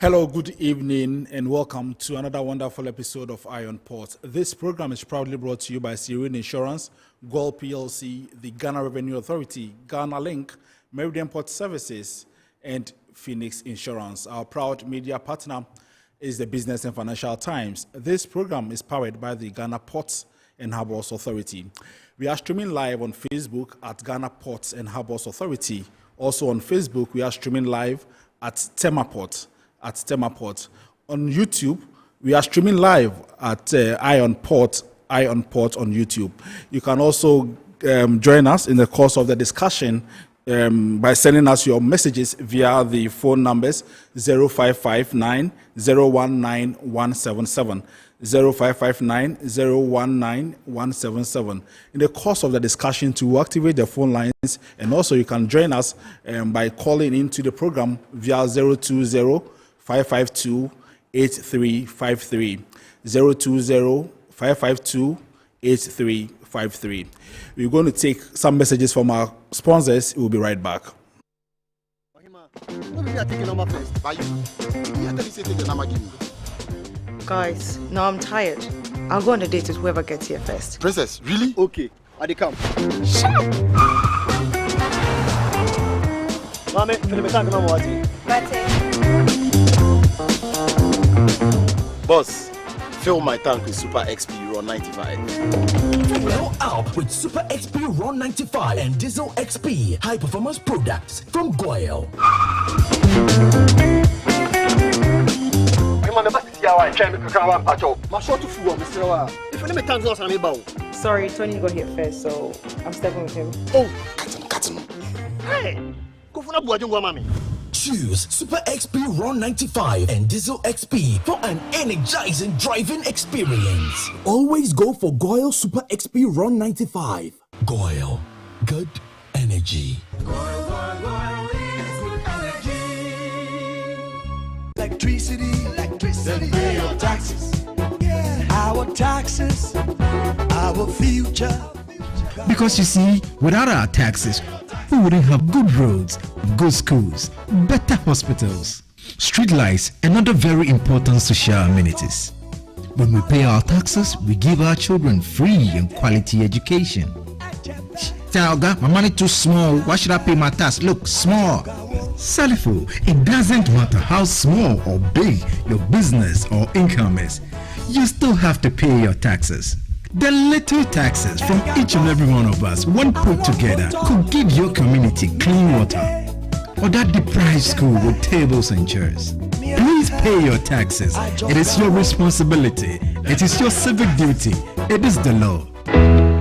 Hello, good evening, and welcome to another wonderful episode of Iron Port. This program is proudly brought to you by Serene Insurance, Gold PLC, the Ghana Revenue Authority, Ghana Link, Medio Port Services, and Phoenix Insurance. Our proud media partner is the Business and Financial Times. This program is powered by the Ghana Ports and Harbours Authority. We are streaming live on Facebook at Ghana Ports and Harbours Authority. Also on Facebook, we are streaming live at Tema Port. On YouTube, we are streaming live at Iron Port on YouTube. You can also join us in the course of the discussion by sending us your messages via the phone numbers 0559 019 177, 0559 019 177. In the course of the discussion, to activate the phone lines, and also you can join us by calling into the program via 020 552 8353, 020 552 8353. We're going to take some messages from our sponsors. We'll be right back. Guys, no, I'm tired. I'll go on a date with whoever gets here first. Princess, really? Okay, I come. Shut up! Boss, fill my tank with Super XP Raw 95. Fill up with Super XP Raw 95 and Diesel XP high performance products from Goyle. Sorry, Tony got here first, so I'm stepping with him. Oh, cut him. Hey, go for mommy. Choose Super XP Raw 95 and Diesel XP for an energizing driving experience. Always go for Goyle Super XP Raw 95. Goyle, good energy. Goyle is good energy. Electricity, pay your taxes. Yeah. Our taxes, our future. Because you see, without our taxes, we wouldn't have good roads, good schools, better hospitals, street lights, and other very important social amenities. When we pay our taxes, we give our children free and quality education. Talga, my money too small. Why should I pay my tax? Look, small. Salifo, it doesn't matter how small or big your business or income is. You still have to pay your taxes. The little taxes from each and every one of us, when put together, could give your community clean water or that deprived school with tables and chairs. Please pay your taxes. It is your responsibility. It is your civic duty. It is the law.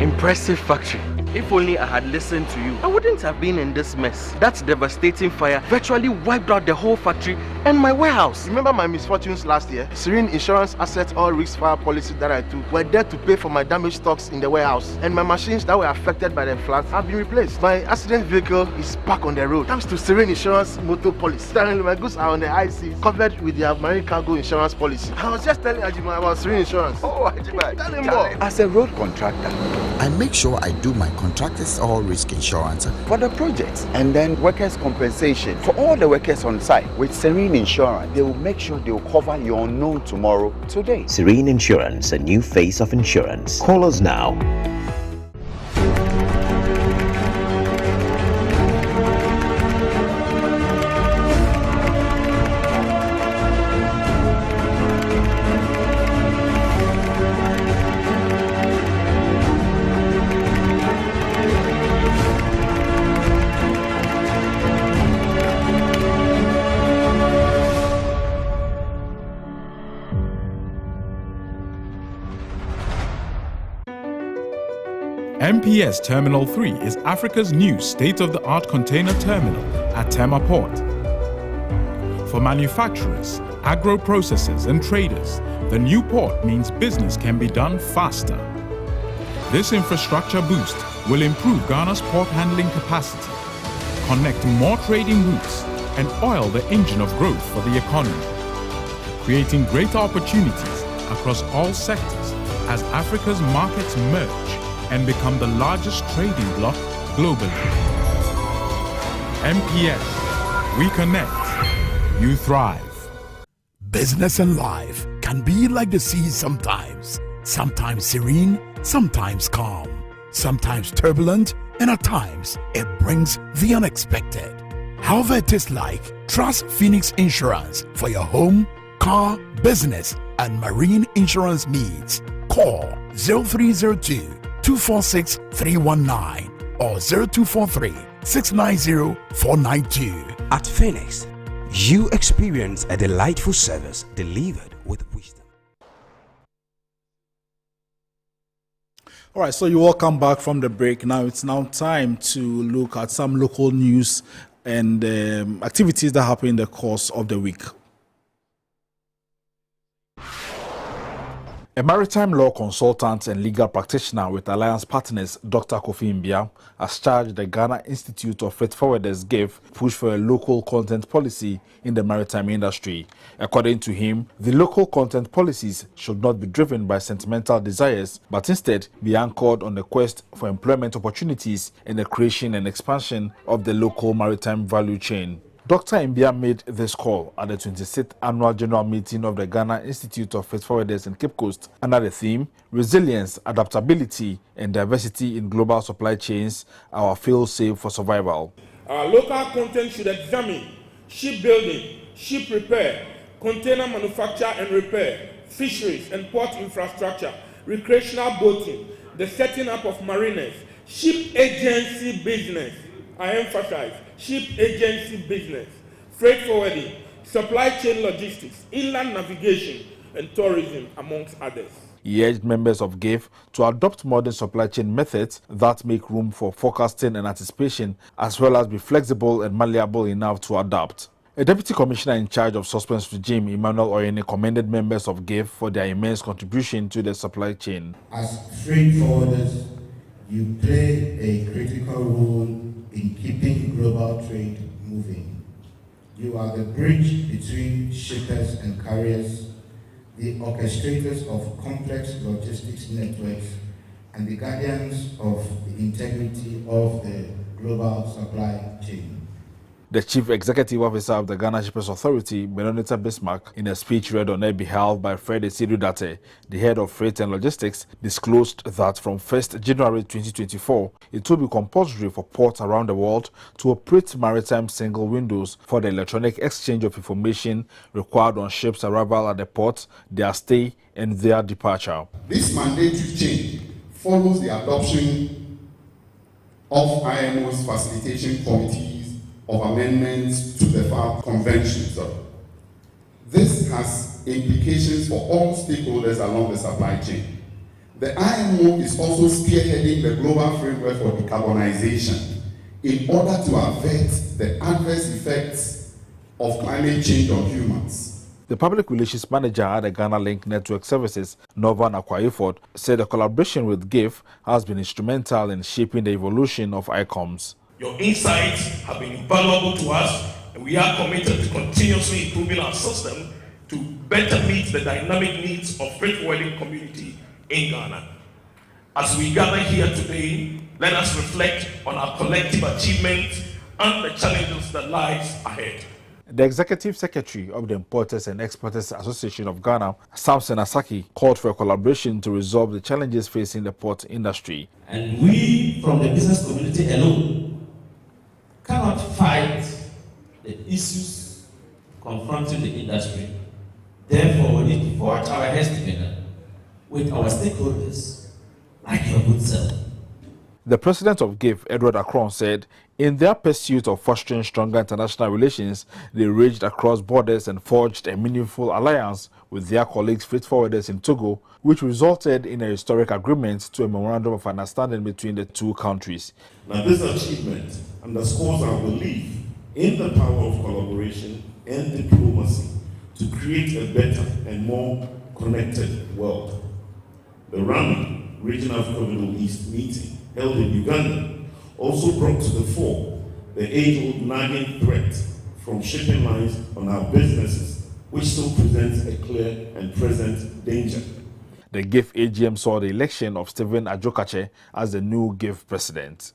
Impressive factory. If only I had listened to you, I wouldn't have been in this mess. That devastating fire virtually wiped out the whole factory and my warehouse. Remember my misfortunes last year? Serene Insurance Asset All Risk Fire policy that I took were there to pay for my damaged stocks in the warehouse, and my machines that were affected by the floods have been replaced. My accident vehicle is back on the road thanks to Serene Insurance motor policy. Currently, my goods are on the high seas covered with their marine cargo insurance policy. I was just telling Ajima about Serene Insurance. Oh, Ajima, tell him more. As a road contractor, I make sure I do my contractors all risk insurance for the projects and then workers' compensation for all the workers on site. With Serene Insurance, they will make sure they will cover your unknown tomorrow today. Serene Insurance, a new face of insurance. Call us now. MPS Terminal 3 is Africa's new state-of-the-art container terminal at Tema Port. For manufacturers, agro-processors and traders, the new port means business can be done faster. This infrastructure boost will improve Ghana's port handling capacity, connect more trading routes, and oil the engine of growth for the economy, creating greater opportunities across all sectors as Africa's markets merge and become the largest trading bloc globally. MPS, we connect, you thrive. Business and life can be like the sea sometimes. Sometimes serene, sometimes calm, sometimes turbulent, and at times it brings the unexpected. However it is like, trust Phoenix Insurance for your home, car, business, and marine insurance needs. Call 0302-246-319 or 0243-690-492. At Phoenix, you experience a delightful service delivered with wisdom. All right, so you all come back from the break. Now it's time to look at some local news and activities that happen in the course of the week. A maritime law consultant and legal practitioner with Alliance Partners, Dr. Kofi Mbia, has charged the Ghana Institute of Freight Forwarders GIF push for a local content policy in the maritime industry. According to him, the local content policies should not be driven by sentimental desires, but instead be anchored on the quest for employment opportunities and the creation and expansion of the local maritime value chain. Dr. Mbia made this call at the 26th Annual General Meeting of the Ghana Institute of Freight Forwarders in Cape Coast under the theme, Resilience, Adaptability, and Diversity in Global Supply Chains, our fail-safe for survival. Our local content should examine shipbuilding, ship repair, container manufacture and repair, fisheries and port infrastructure, recreational boating, the setting up of mariners, ship agency business, I emphasize, ship agency business, freight forwarding, supply chain logistics, inland navigation, and tourism, amongst others. He urged members of GIF to adopt modern supply chain methods that make room for forecasting and anticipation, as well as be flexible and malleable enough to adapt. A deputy commissioner in charge of suspense regime, Emmanuel Oyene, commended members of GIF for their immense contribution to the supply chain. As freight forwarders, you play a critical role in keeping global trade moving. You are the bridge between shippers and carriers, the orchestrators of complex logistics networks, and the guardians of the integrity of the global supply chain. The Chief Executive Officer of the Ghana Shippers Authority, Benonita Bismarck, in a speech read on their behalf by Fred Esiru-Date, the head of Freight and Logistics, disclosed that from 1st January 2024, it will be compulsory for ports around the world to operate maritime single windows for the electronic exchange of information required on ships' arrival at the port, their stay, and their departure. This mandatory change follows the adoption of IMO's facilitation committees of amendments to the FAR Convention. This has implications for all stakeholders along the supply chain. The IMO is also spearheading the global framework for decarbonization in order to avert the adverse effects of climate change on humans. The public relations manager at the Ghana Link Network Services, Norvan Akwa-Iford, said the collaboration with GIF has been instrumental in shaping the evolution of ICOMS. Your insights have been invaluable to us, and we are committed to continuously improving our system to better meet the dynamic needs of freight forwarding community in Ghana. As we gather here today, let us reflect on our collective achievements and the challenges that lies ahead. The Executive Secretary of the Importers and Exporters Association of Ghana, Samson Asaki, called for a collaboration to resolve the challenges facing the port industry. And we, from the business community alone, cannot fight the issues confronting the industry. Therefore, we need to forge our heads together with our stakeholders, like your good self. The president of GIF, Edward Akron, said in their pursuit of fostering stronger international relations, they ranged across borders and forged a meaningful alliance with their colleagues freight forwarders in Togo, which resulted in a historic agreement to a memorandum of understanding between the two countries. Now, this achievement underscores our belief in the power of collaboration and diplomacy to create a better and more connected world. The RAMI, Regional Africa Middle East meeting, held in Uganda, also brought to the fore the age-old nagging threat from shipping lines on our businesses, which still presents a clear and present danger. The GIF AGM saw the election of Stephen Ajokache as the new GIF president.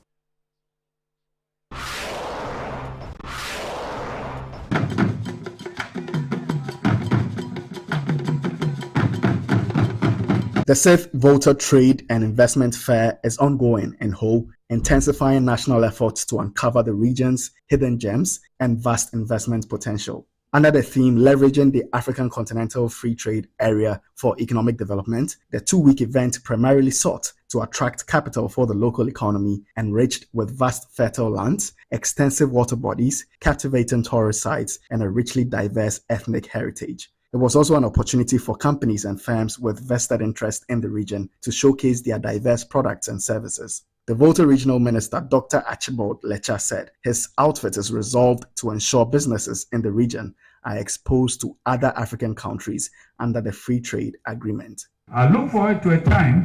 The 6th Volta Trade and Investment Fair is ongoing in Ho, intensifying national efforts to uncover the region's hidden gems and vast investment potential. Under the theme Leveraging the African Continental Free Trade Area for Economic Development, the 2-week event primarily sought to attract capital for the local economy, enriched with vast fertile lands, extensive water bodies, captivating tourist sites, and a richly diverse ethnic heritage. It was also an opportunity for companies and firms with vested interest in the region to showcase their diverse products and services. The Volta Regional Minister, Dr. Archibald Lecha, said his outfit is resolved to ensure businesses in the region are exposed to other African countries under the Free Trade Agreement. I look forward to a time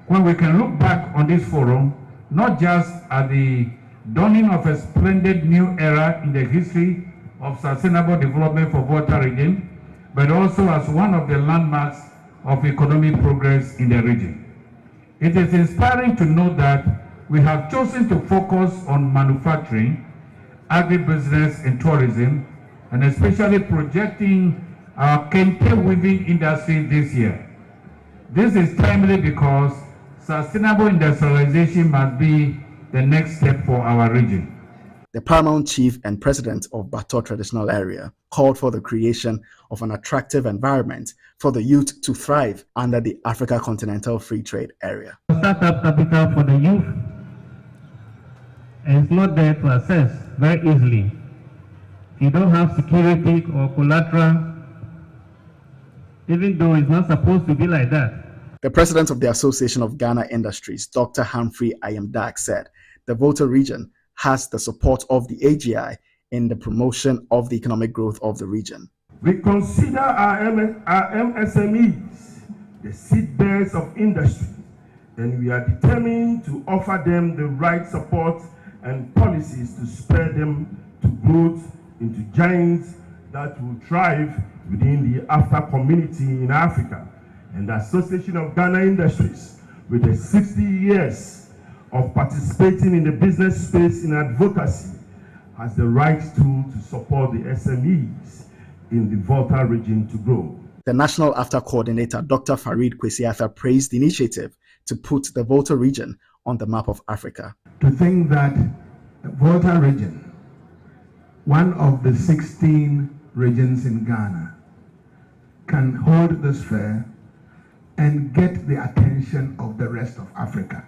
when we can look back on this forum, not just at the dawning of a splendid new era in the history of sustainable development for Volta region, but also as one of the landmarks of economic progress in the region. It is inspiring to note that we have chosen to focus on manufacturing, agribusiness, and tourism, and especially projecting our kente weaving industry this year. This is timely because sustainable industrialization must be the next step for our region. The paramount chief and president of Bato Traditional Area called for the creation of an attractive environment for the youth to thrive under the Africa Continental Free Trade Area. Startup capital for the youth is not there to access very easily. If you don't have security or collateral, even though it's not supposed to be like that. The president of the Association of Ghana Industries, Dr. Humphrey Ayamdak, said the Volta region has the support of the AGI in the promotion of the economic growth of the region. We consider our MSMEs the seedbeds of industry, and we are determined to offer them the right support and policies to spur them to growth into giants that will thrive within the AFTA community in Africa. And the Association of Ghana Industries, with the 60 years of participating in the business space in advocacy, has the right tool to support the SMEs in the Volta region to grow. The National AFTA Coordinator, Dr. Farid Kwesiafa, praised the initiative to put the Volta region on the map of Africa. To think that the Volta region, one of the 16 regions in Ghana, can hold this fair and get the attention of the rest of Africa.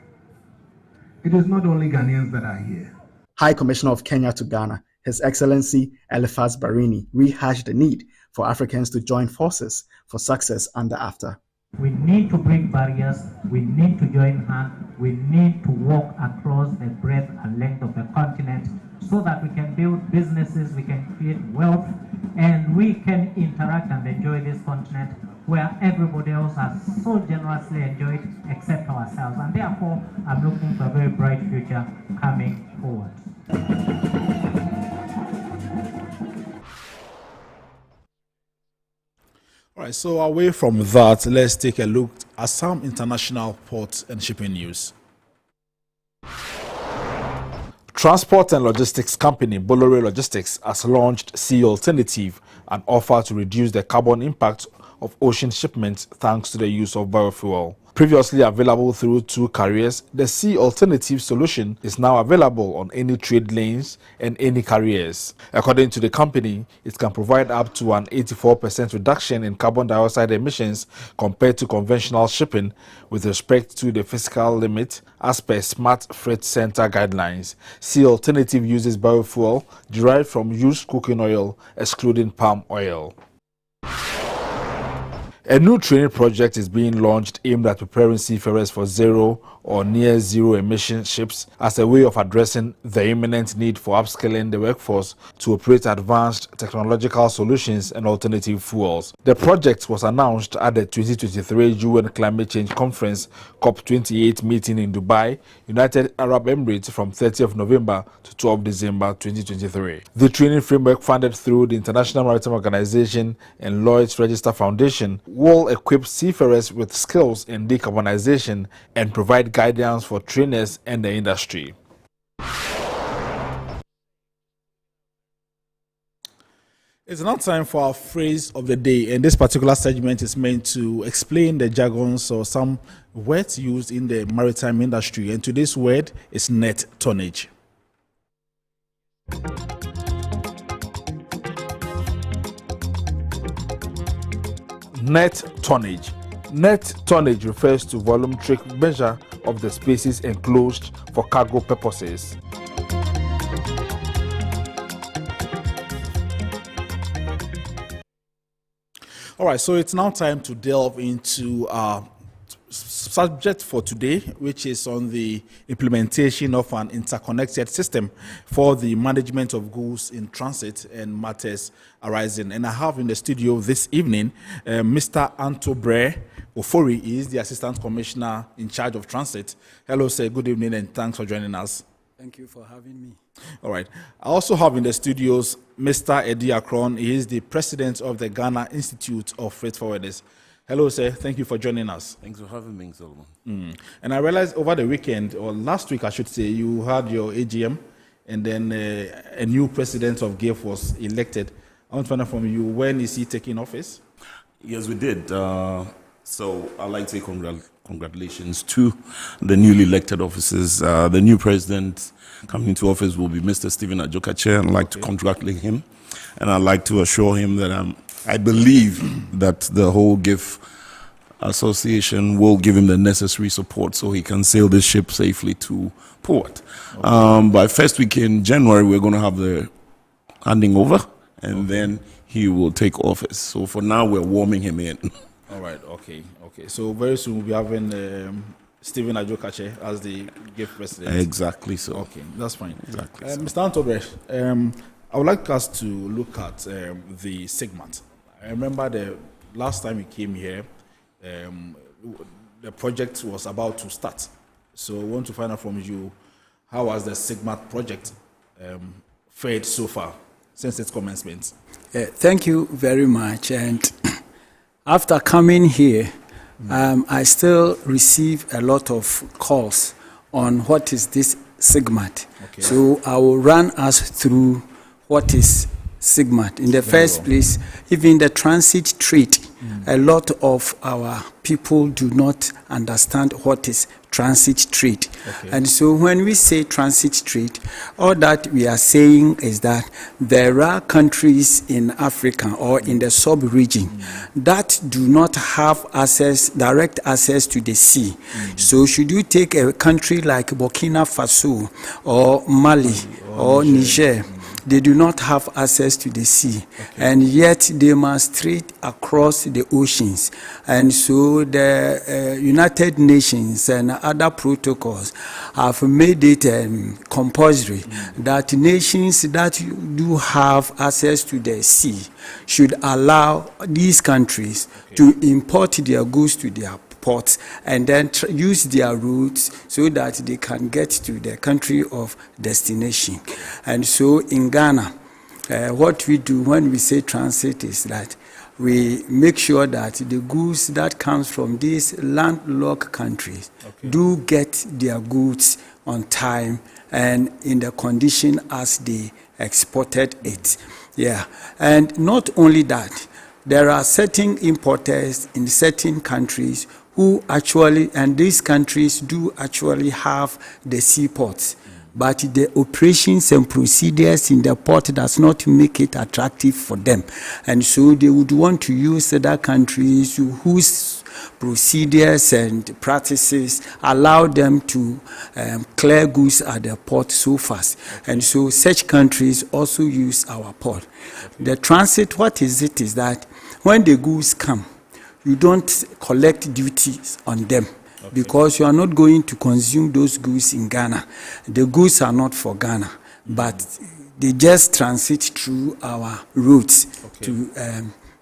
It is not only Ghanaians that are here. High Commissioner of Kenya to Ghana, His Excellency Eliphas Barini, rehashed the need for Africans to join forces for success under AFTA. We need to break barriers, we need to join hands, we need to walk across the breadth and length of the continent so that we can build businesses, we can create wealth, and we can interact and enjoy this continent where everybody else has so generously enjoyed except ourselves. And therefore, I'm looking for a very bright future coming forward. All right, so away from that, let's take a look at some international port and shipping news. Transport and logistics company Bolloré Logistics has launched Sea Alternative, an offer to reduce the carbon impact of ocean shipments thanks to the use of biofuel. Previously available through 2 carriers, the Sea Alternative solution is now available on any trade lanes and any carriers. According to the company, it can provide up to an 84% reduction in carbon dioxide emissions compared to conventional shipping with respect to the physical limit as per Smart Freight Center guidelines. Sea Alternative uses biofuel derived from used cooking oil, excluding palm oil. A new training project is being launched aimed at preparing seafarers for zero or near zero emission ships as a way of addressing the imminent need for upskilling the workforce to operate advanced technological solutions and alternative fuels. The project was announced at the 2023 UN Climate Change Conference COP28 meeting in Dubai, United Arab Emirates from 30th November to 12 December 2023. The training framework funded through the International Maritime Organization and Lloyd's Register Foundation will equip seafarers with skills in decarbonization and provide guidance for trainers and the industry. It's now time for our phrase of the day, and this particular segment is meant to explain the jargons or some words used in the maritime industry. And today's word is net tonnage. Net tonnage. Net tonnage refers to volumetric measure of the spaces enclosed for cargo purposes. All right, so it's now time to delve into our subject for today, which is on the implementation of an interconnected system for the management of goods in transit and matters arising. And I have in the studio this evening Mr. Antobre Ofori. He is the Assistant Commissioner in charge of transit. Hello, sir. Good evening, and thanks for joining us. Thank you for having me. All right. I also have in the studios Mr. Eddie Akron. He is the president of the Ghana Institute of Freight Forwarders. Hello, sir. Thank you for joining us. Thanks for having me, Solomon. And I realized over the weekend, or last week, I should say, you had your AGM, and then a new president of GIF was elected. I want to find out from you, when is he taking office? Yes, we did. So I'd like to say congratulations to the newly elected officers. The new president coming into office will be Mr. Stephen Ajokache. I'd like to congratulate him, and I'd like to assure him that I believe that the whole GIF association will give him the necessary support so he can sail the ship safely to port. By first week in January, we're going to have the handing over, and then he will take office. So for now, we're warming him in. All right, okay. So very soon we'll be having Stephen Ajokache as the GIF president. Exactly so. Okay, that's fine. Exactly. Mr. Antobre, I would like us to look at the segment. I remember the last time we came here, the project was about to start. So I want to find out from you, how has the SIGMAT project fared so far since its commencement? Thank you very much. And after coming here, I still receive a lot of calls on what is this SIGMAT. Okay. So I will run us through what is SIGMAT. In the first place, even the transit trade, a lot of our people do not understand what is transit trade. Okay. And so when we say transit trade, all that we are saying is that there are countries in Africa or in the sub-region that do not have direct access to the sea. So should you take a country like Burkina Faso or Mali or Niger, they do not have access to the sea, and yet they must trade across the oceans. And so the United Nations and other protocols have made it compulsory that nations that do have access to the sea should allow these countries to import their goods to their ports and then use their routes so that they can get to the country of destination. And so in Ghana, what we do when we say transit is that we make sure that the goods that comes from these landlocked countries do get their goods on time and in the condition as they exported it. Yeah, and not only that, there are certain importers in certain countries who actually, and these countries do actually have the seaports, but the operations and procedures in the port does not make it attractive for them. And so they would want to use other countries whose procedures and practices allow them to clear goods at the port so fast. And so such countries also use our port. The transit, what is it, is that when the goods come, you don't collect duties on them because you are not going to consume those goods in Ghana. The goods are not for Ghana, but they just transit through our routes to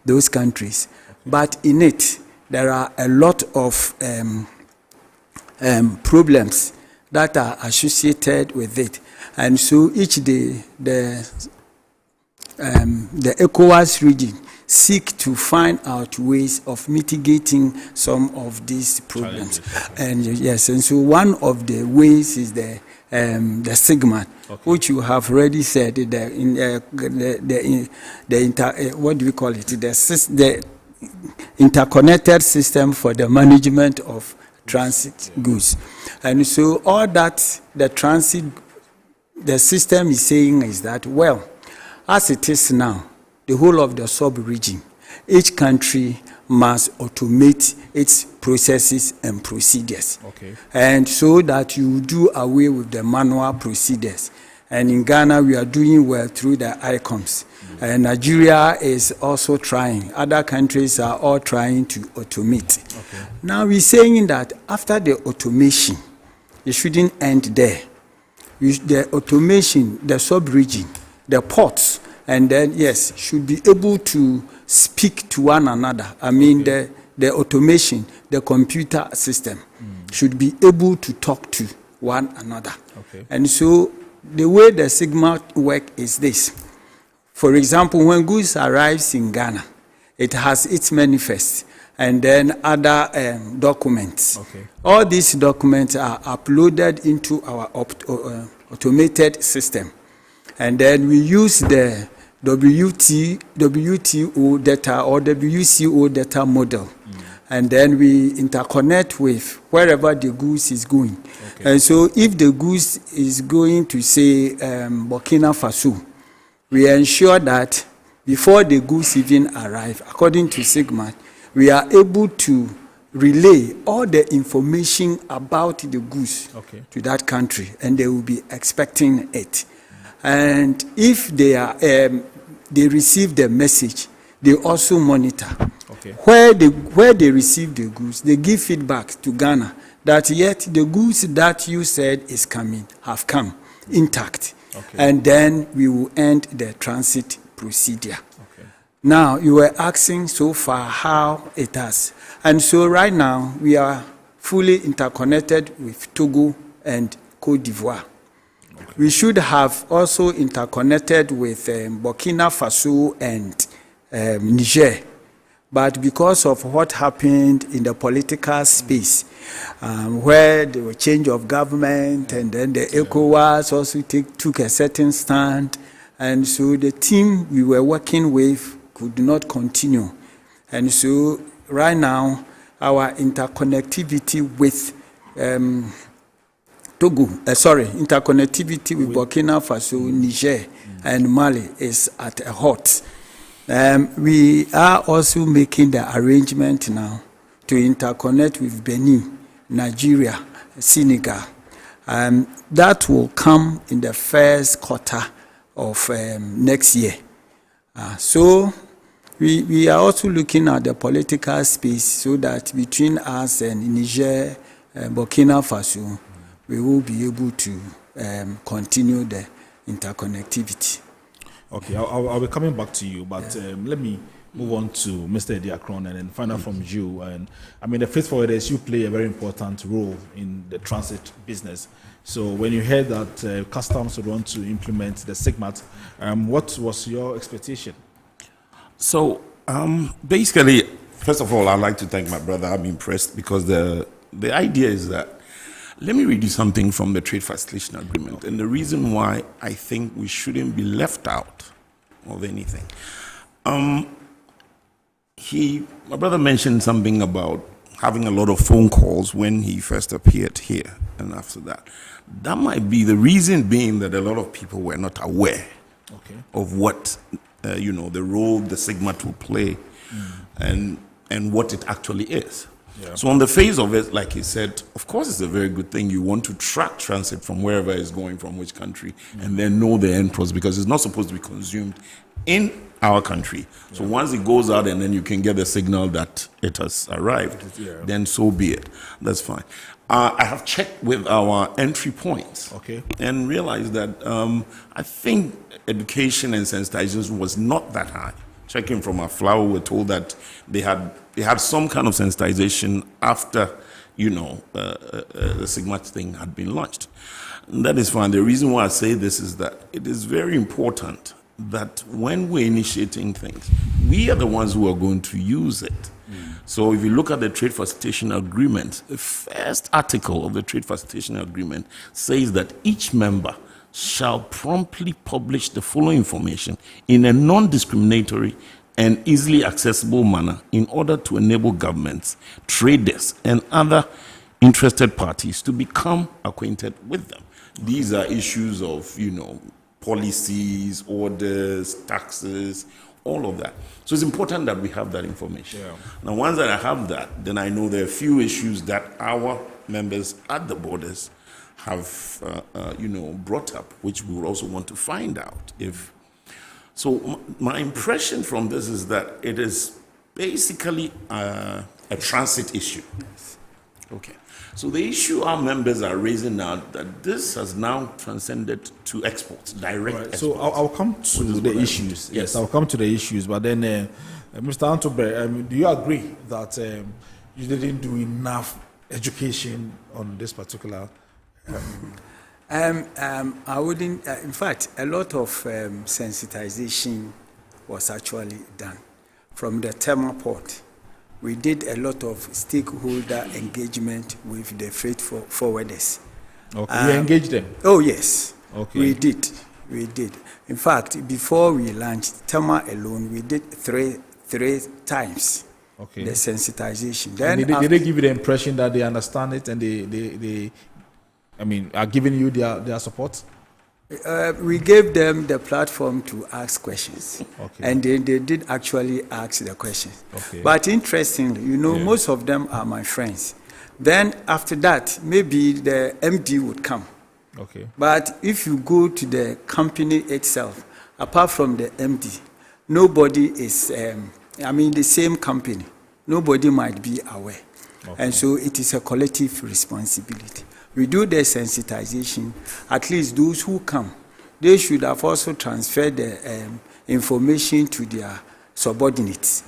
those countries. But in it, there are a lot of problems that are associated with it. And so each day, the ECOWAS region seek to find out ways of mitigating some of these problems. And yes, and so one of the ways is the SIGMAT, which you have already said, what do we call it? The interconnected system for the management of transit goods. And so all that the system is saying is that, well, as it is now, the whole of the sub-region, each country must automate its processes and procedures. And so that you do away with the manual procedures. And in Ghana, we are doing well through the ICOMs. And Nigeria is also trying. Other countries are all trying to automate. Now we're saying that after the automation, it shouldn't end there. The automation, the sub-region, the ports, and then, yes, should be able to speak to one another. I mean, the automation, the computer system should be able to talk to one another. And so the way the SIGMAT work is this. For example, when goods arrives in Ghana, it has its manifest and then other documents. All these documents are uploaded into our automated system. And then we use the WTO data or WCO data model. And then we interconnect with wherever the goods is going. And so if the goods is going to, say, Burkina Faso, we ensure that before the goods even arrive, according to SIGMAT, we are able to relay all the information about the goods to that country, and they will be expecting it. And if they receive the message, they also monitor. Where they receive the goods, they give feedback to Ghana that yet the goods that you said is coming have come intact. And then we will end the transit procedure. Now, you were asking so far how it has. And so right now, we are fully interconnected with Togo and Cote d'Ivoire. We should have also interconnected with Burkina Faso and Niger. But because of what happened in the political space, where there was change of government, and then the ECOWAS also took a certain stand, and so the team we were working with could not continue. And so right now, our interconnectivity with interconnectivity with Burkina Faso, Niger, and Mali is at a halt. We are also making the arrangement now to interconnect with Benin, Nigeria, Senegal. That will come in the first quarter of next year. So we are also looking at the political space so that between us and Niger, Burkina Faso, we will be able to continue the interconnectivity. Okay, I'll be coming back to you, but let me move on to Mr. Ediakron and then find out from you. And I mean, the freight forwarders, you play a very important role in the transit business. So when you heard that customs would want to implement the SIGMAT, what was your expectation? So basically, first of all, I'd like to thank my brother. I'm impressed because the idea is that, let me read you something from the Trade Facilitation Agreement. And the reason why I think we shouldn't be left out of anything. My brother mentioned something about having a lot of phone calls when he first appeared here and after that. That might be the reason being that a lot of people were not aware of what, the role the SIGMAT will play and what it actually is. So on the face of it, like he said, of course it's a very good thing. You want to track transit from wherever it's going, from which country, and then know the end product, because it's not supposed to be consumed in our country. So once it goes out and then you can get the signal that it has arrived, then so be it. That's fine. I have checked with our entry points and realized that I think education and sensitization was not that high. Checking from our flower, we're told that they had some kind of sensitization after, the SIGMAT thing had been launched. And that is fine. The reason why I say this is that it is very important that when we're initiating things, we are the ones who are going to use it. So if you look at the Trade Facilitation Agreement, the first article of the Trade Facilitation Agreement says that each member shall promptly publish the following information in a non-discriminatory and easily accessible manner in order to enable governments, traders, and other interested parties to become acquainted with them. These are issues of, policies, orders, taxes, all of that. So it's important that we have that information. Yeah. Now, once that I have that, then I know there are a few issues that our members at the borders have, brought up, which we would also want to find out. So my impression from this is that it is basically a transit issue. Yes. Okay. So the issue our members are raising now, that this has now transcended to exports, direct exports. So I'll come to the issues. Yes, I'll come to the issues. But then, Mr. Antobre, do you agree that you didn't do enough education on this particular? I wouldn't. In fact, a lot of sensitization was actually done from the Tema port. We did a lot of stakeholder engagement with the freight forwarders. Okay, you engaged them? Oh, yes. Okay. We did. In fact, before we launched Tema alone, we did three times the sensitization. Then did they give you the impression that they understand it and they are giving you their support? We gave them the platform to ask questions, and they did actually ask the questions. Okay. But interestingly, most of them are my friends. Then after that, maybe the MD would come. Okay. But if you go to the company itself, apart from the MD, nobody is, the same company, nobody might be aware. Okay. And so it is a collective responsibility. We do the sensitization. At least those who come, they should have also transferred the information to their subordinates,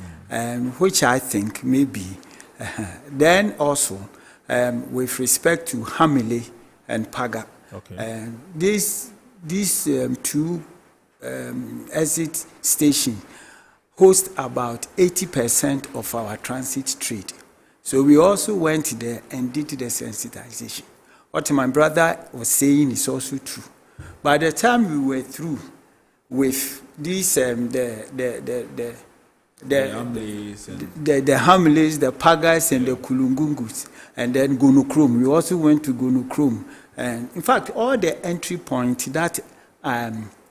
which I think maybe. Then also, with respect to Hamile and Paga, these two exit stations host about 80% of our transit trade. So we also went there and did the sensitization. What my brother was saying is also true. By the time we were through with these, the Hamiles, the Pagas, and the Kulungungus, and then Gonokrom. We also went to Gonokrom. And in fact, all the entry points that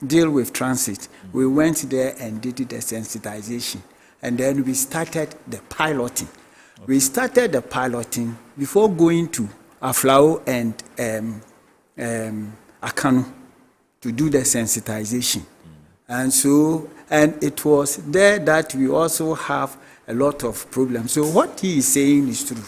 deal with transit, we went there and did the sensitization. And then we started the piloting. Okay. We started the piloting before going to Aflao and Akanu to do the sensitization. And it was there that we also have a lot of problems. So what he is saying is true,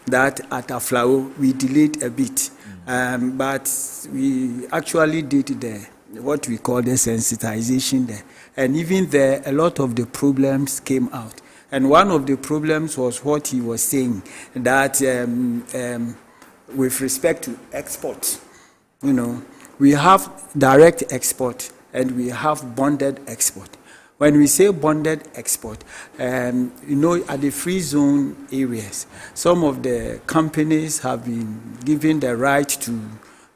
that at Aflao we delayed a bit, but we actually did what we call the sensitization there. And even there, a lot of the problems came out. And one of the problems was what he was saying, that with respect to export, we have direct export and we have bonded export. When we say bonded export, at the free zone areas, some of the companies have been given the right to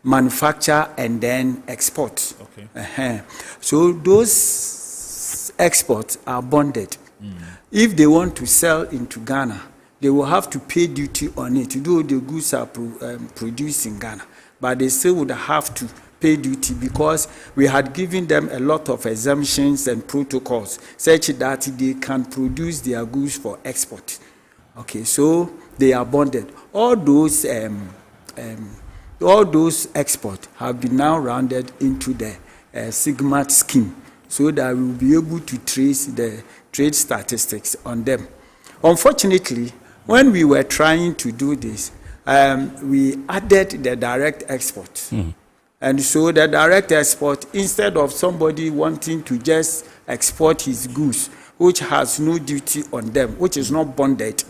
manufacture and then export. Okay. So those exports are bonded. If they want to sell into Ghana, they will have to pay duty on it, though the goods are produced in Ghana. But they still would have to pay duty because we had given them a lot of exemptions and protocols such that they can produce their goods for export. Okay, so they are bonded. All those exports have been now rounded into the SIGMAT scheme so that we will be able to trace the trade statistics on them. Unfortunately, when we were trying to do this, we added the direct export. And so the direct export, instead of somebody wanting to just export his goods, which has no duty on them, which is not bonded,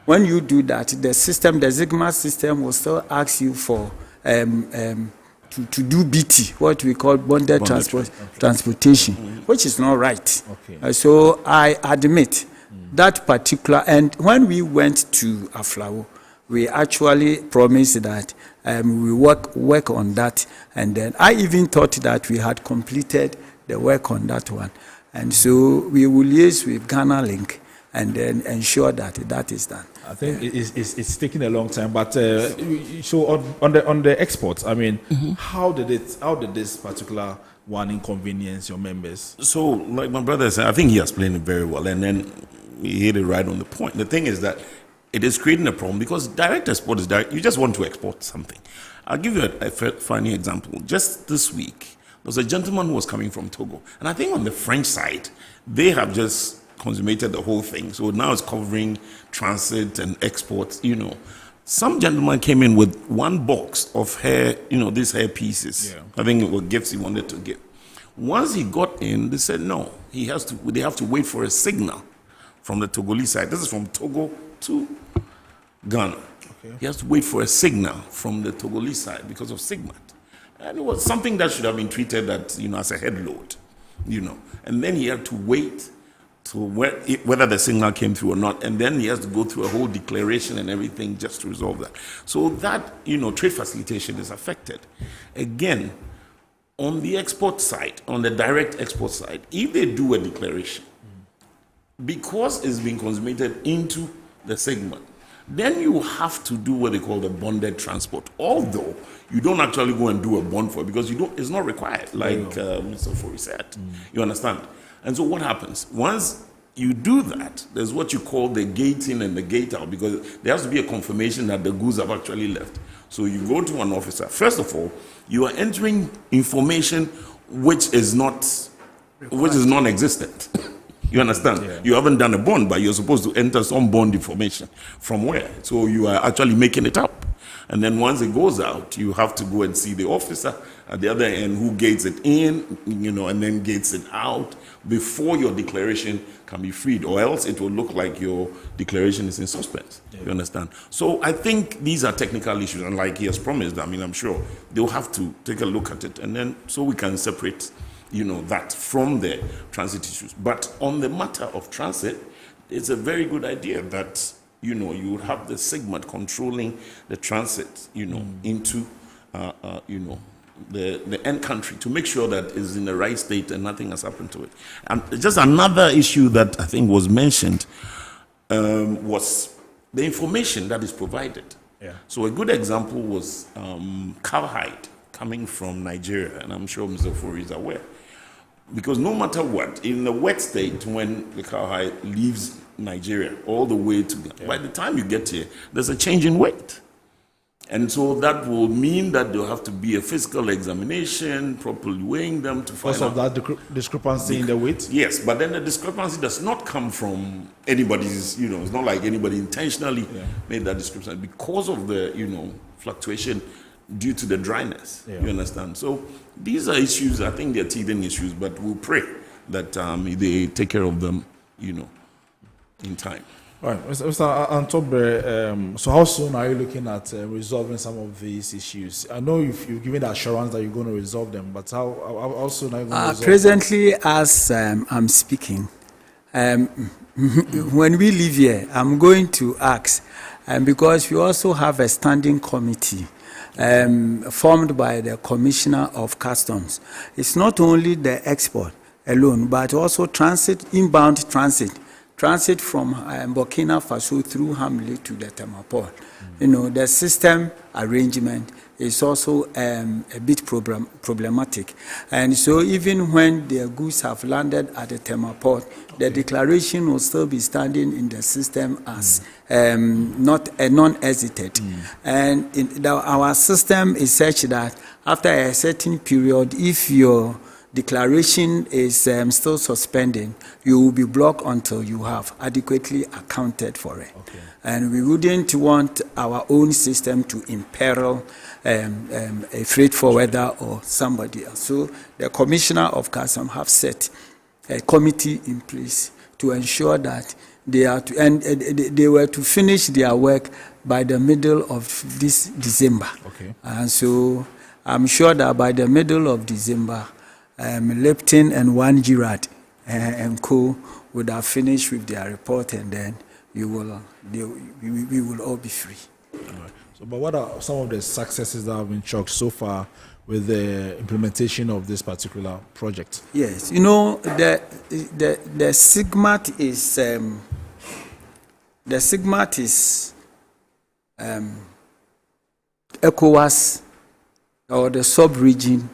when you do that, the system, the SIGMA system will still ask you for to do BT, what we call bonded transportation, which is not right. So I admit that particular, and when we went to Aflao, we actually promised that we work on that, and then I even thought that we had completed the work on that one, and so we will liaise with Ghana Link and then ensure that that is done. I think it's taking a long time, but so on the exports, I mean, how did this particular one inconvenience your members? So, like my brother said, I think he explained it very well, and then he hit it right on the point. The thing is that it is creating a problem because direct export is direct. You just want to export something. I'll give you a funny example. Just this week, there was a gentleman who was coming from Togo, and I think on the French side, they have just consummated the whole thing. So now it's covering transit and exports, Some gentleman came in with one box of hair, these hair pieces. Yeah. I think it were gifts he wanted to give. Once he got in, they said no. They have to wait for a signal from the Togolese side. This is from Togo to Ghana. Okay. He has to wait for a signal from the Togolese side because of SIGMAT. And it was something that should have been treated as a head load, And then he had to wait to whether the signal came through or not, and then he has to go through a whole declaration and everything just to resolve that. So that, trade facilitation is affected. Again, on the export side, on the direct export side, if they do a declaration, because it's being consummated into the segment, then you have to do what they call the bonded transport. Although you don't actually go and do a bond for it because it's not required, like Mr. Fori said. You understand? And so what happens? Once you do that, there's what you call the gate in and the gate out, because there has to be a confirmation that the goods have actually left. So you go to an officer. First of all, you are entering information which is non-existent. You understand? Yeah. You haven't done a bond, but you're supposed to enter some bond information. From where? So you are actually making it up. And then once it goes out, you have to go and see the officer at the other end who gates it in, and then gates it out before your declaration can be freed, or else it will look like your declaration is in suspense. Yeah. You understand? So I think these are technical issues, and like he has promised, I'm sure they'll have to take a look at it, and then so we can separate, that from the transit issues. But on the matter of transit, it's a very good idea that you would have the SIGMAT controlling the transit, into, the end country to make sure that it's in the right state and nothing has happened to it. And just another issue that I think was mentioned was the information that is provided. Yeah. So a good example was cowhide coming from Nigeria, and I'm sure Mr. Fori is aware. Because no matter what, in the wet state, when the cowhide leaves Nigeria all the way to Ghana, by the time you get here, there's a change in weight. And so that will mean that there'll have to be a physical examination, properly weighing them to find out. Because of that discrepancy in the weight? Yes, but then the discrepancy does not come from anybody's, it's not like anybody intentionally made that discrepancy. Because of the, fluctuation due to the dryness, you understand? So these are issues, I think they're teething issues, but we'll pray that they take care of them, in time. All right, Mr. Antobre, so how soon are you looking at resolving some of these issues? I know you've given the assurance that you're going to resolve them, but how soon are you going to resolve presently, them? As I'm speaking, when we leave here, I'm going to ask, because we also have a standing committee formed by the Commissioner of Customs. It's not only the export alone, but also transit, inbound transit from Burkina Faso through Hamle to the Tema port. The system arrangement is also a bit problematic. And so even when the goods have landed at the Tema port, the declaration will still be standing in the system as not a non-hesitant. And our system is such that after a certain period, if your declaration is still suspending, you will be blocked until you have adequately accounted for it. Okay. And we wouldn't want our own system to imperil a freight forwarder or somebody else. So the Commissioner of Customs have set a committee in place to ensure that they were to finish their work by the middle of this December. Okay. And so I'm sure that by the middle of December, Lipton and One Girard and co would have finished with their report, and then we will all be free. All right. So, but what are some of the successes that have been chalked so far with the implementation of this particular project? Yes, you know, the SIGMAT is ECOWAS or the sub-region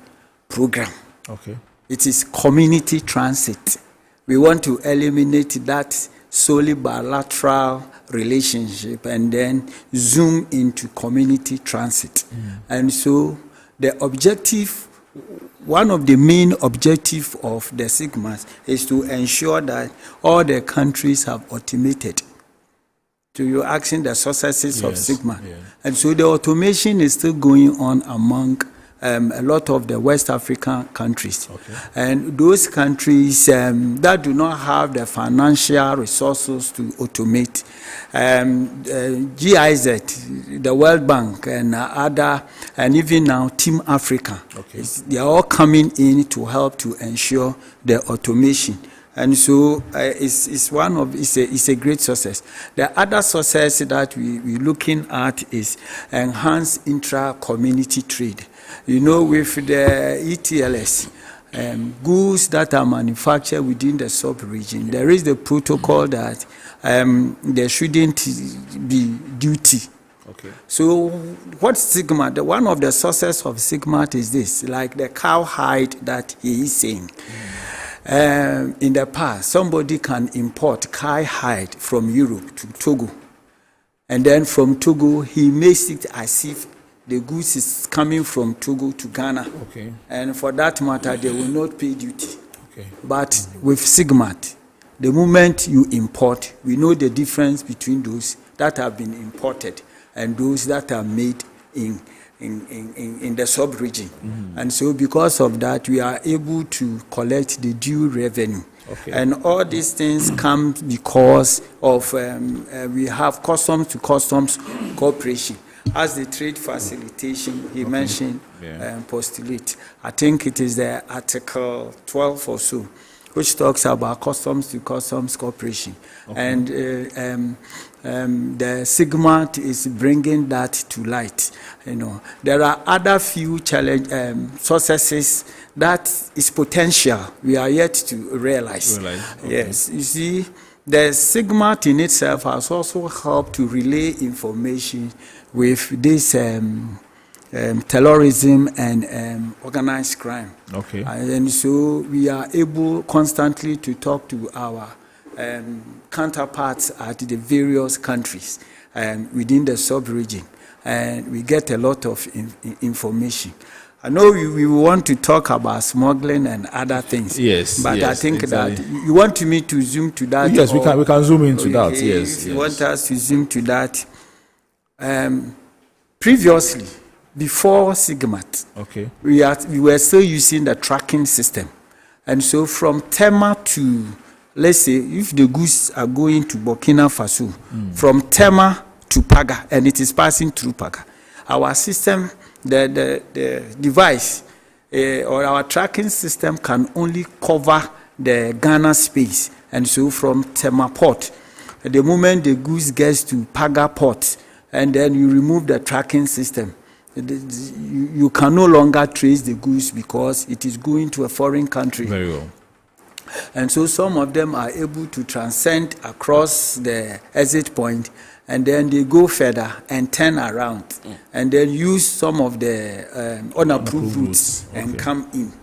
program. Okay. It is community transit. We want to eliminate that solely bilateral relationship and then zoom into community transit. And so the objective, one of the main objectives of the SIGMAT is to ensure that all the countries have automated. So you're asking the successes of SIGMAT. Yeah. And so the automation is still going on among a lot of the West African countries. Okay. And those countries that do not have the financial resources to automate, GIZ, the World Bank, and other, and even now Team Africa, they are all coming in to help to ensure the automation. And so it's a great success. The other success that we're looking at is enhanced intra-community trade. You know, with the ETLS, goods that are manufactured within the sub-region, there is the protocol that there shouldn't be duty. Okay. So what's SIGMAT? One of the sources of SIGMAT is this, like the cow hide that he is saying. In the past, somebody can import cow hide from Europe to Togo. And then from Togo, he makes it as if the goods is coming from Togo to Ghana. Okay. And for that matter, they will not pay duty. Okay. But with SIGMAT, the moment you import, we know the difference between those that have been imported and those that are made in the sub-region. And so because of that, we are able to collect the due revenue. Okay. And all these things come because of we have customs to customs cooperation. As the trade facilitation he mentioned, postulate, I think it is the Article 12 or so, which talks about customs to customs cooperation. And the SIGMAT is bringing that to light. You know, there are other few challenge successes that is potential we are yet to realize. Yes, you see, the SIGMAT in itself has also helped to relay information with this terrorism and organized crime. Okay. And so we are able constantly to talk to our counterparts at the various countries within the sub-region, and we get a lot of information. I know we want to talk about smuggling and other things. Yes, but yes, I think that you want me to zoom to that. Yes, we can zoom into that. Yes, if you want us to zoom to that. Previously, before SIGMAT, we were still using the tracking system, and so from Tema to, let's say, if the goods are going to Burkina Faso, from Tema to Paga, and it is passing through Paga, our system, the device or our tracking system can only cover the Ghana space, and so from Tema port, the moment the goods gets to Paga port, and then you remove the tracking system, you can no longer trace the goods because it is going to a foreign country. Very well. And so some of them are able to transcend across the exit point, and then they go further and turn around, and then use some of the unapproved routes and come in.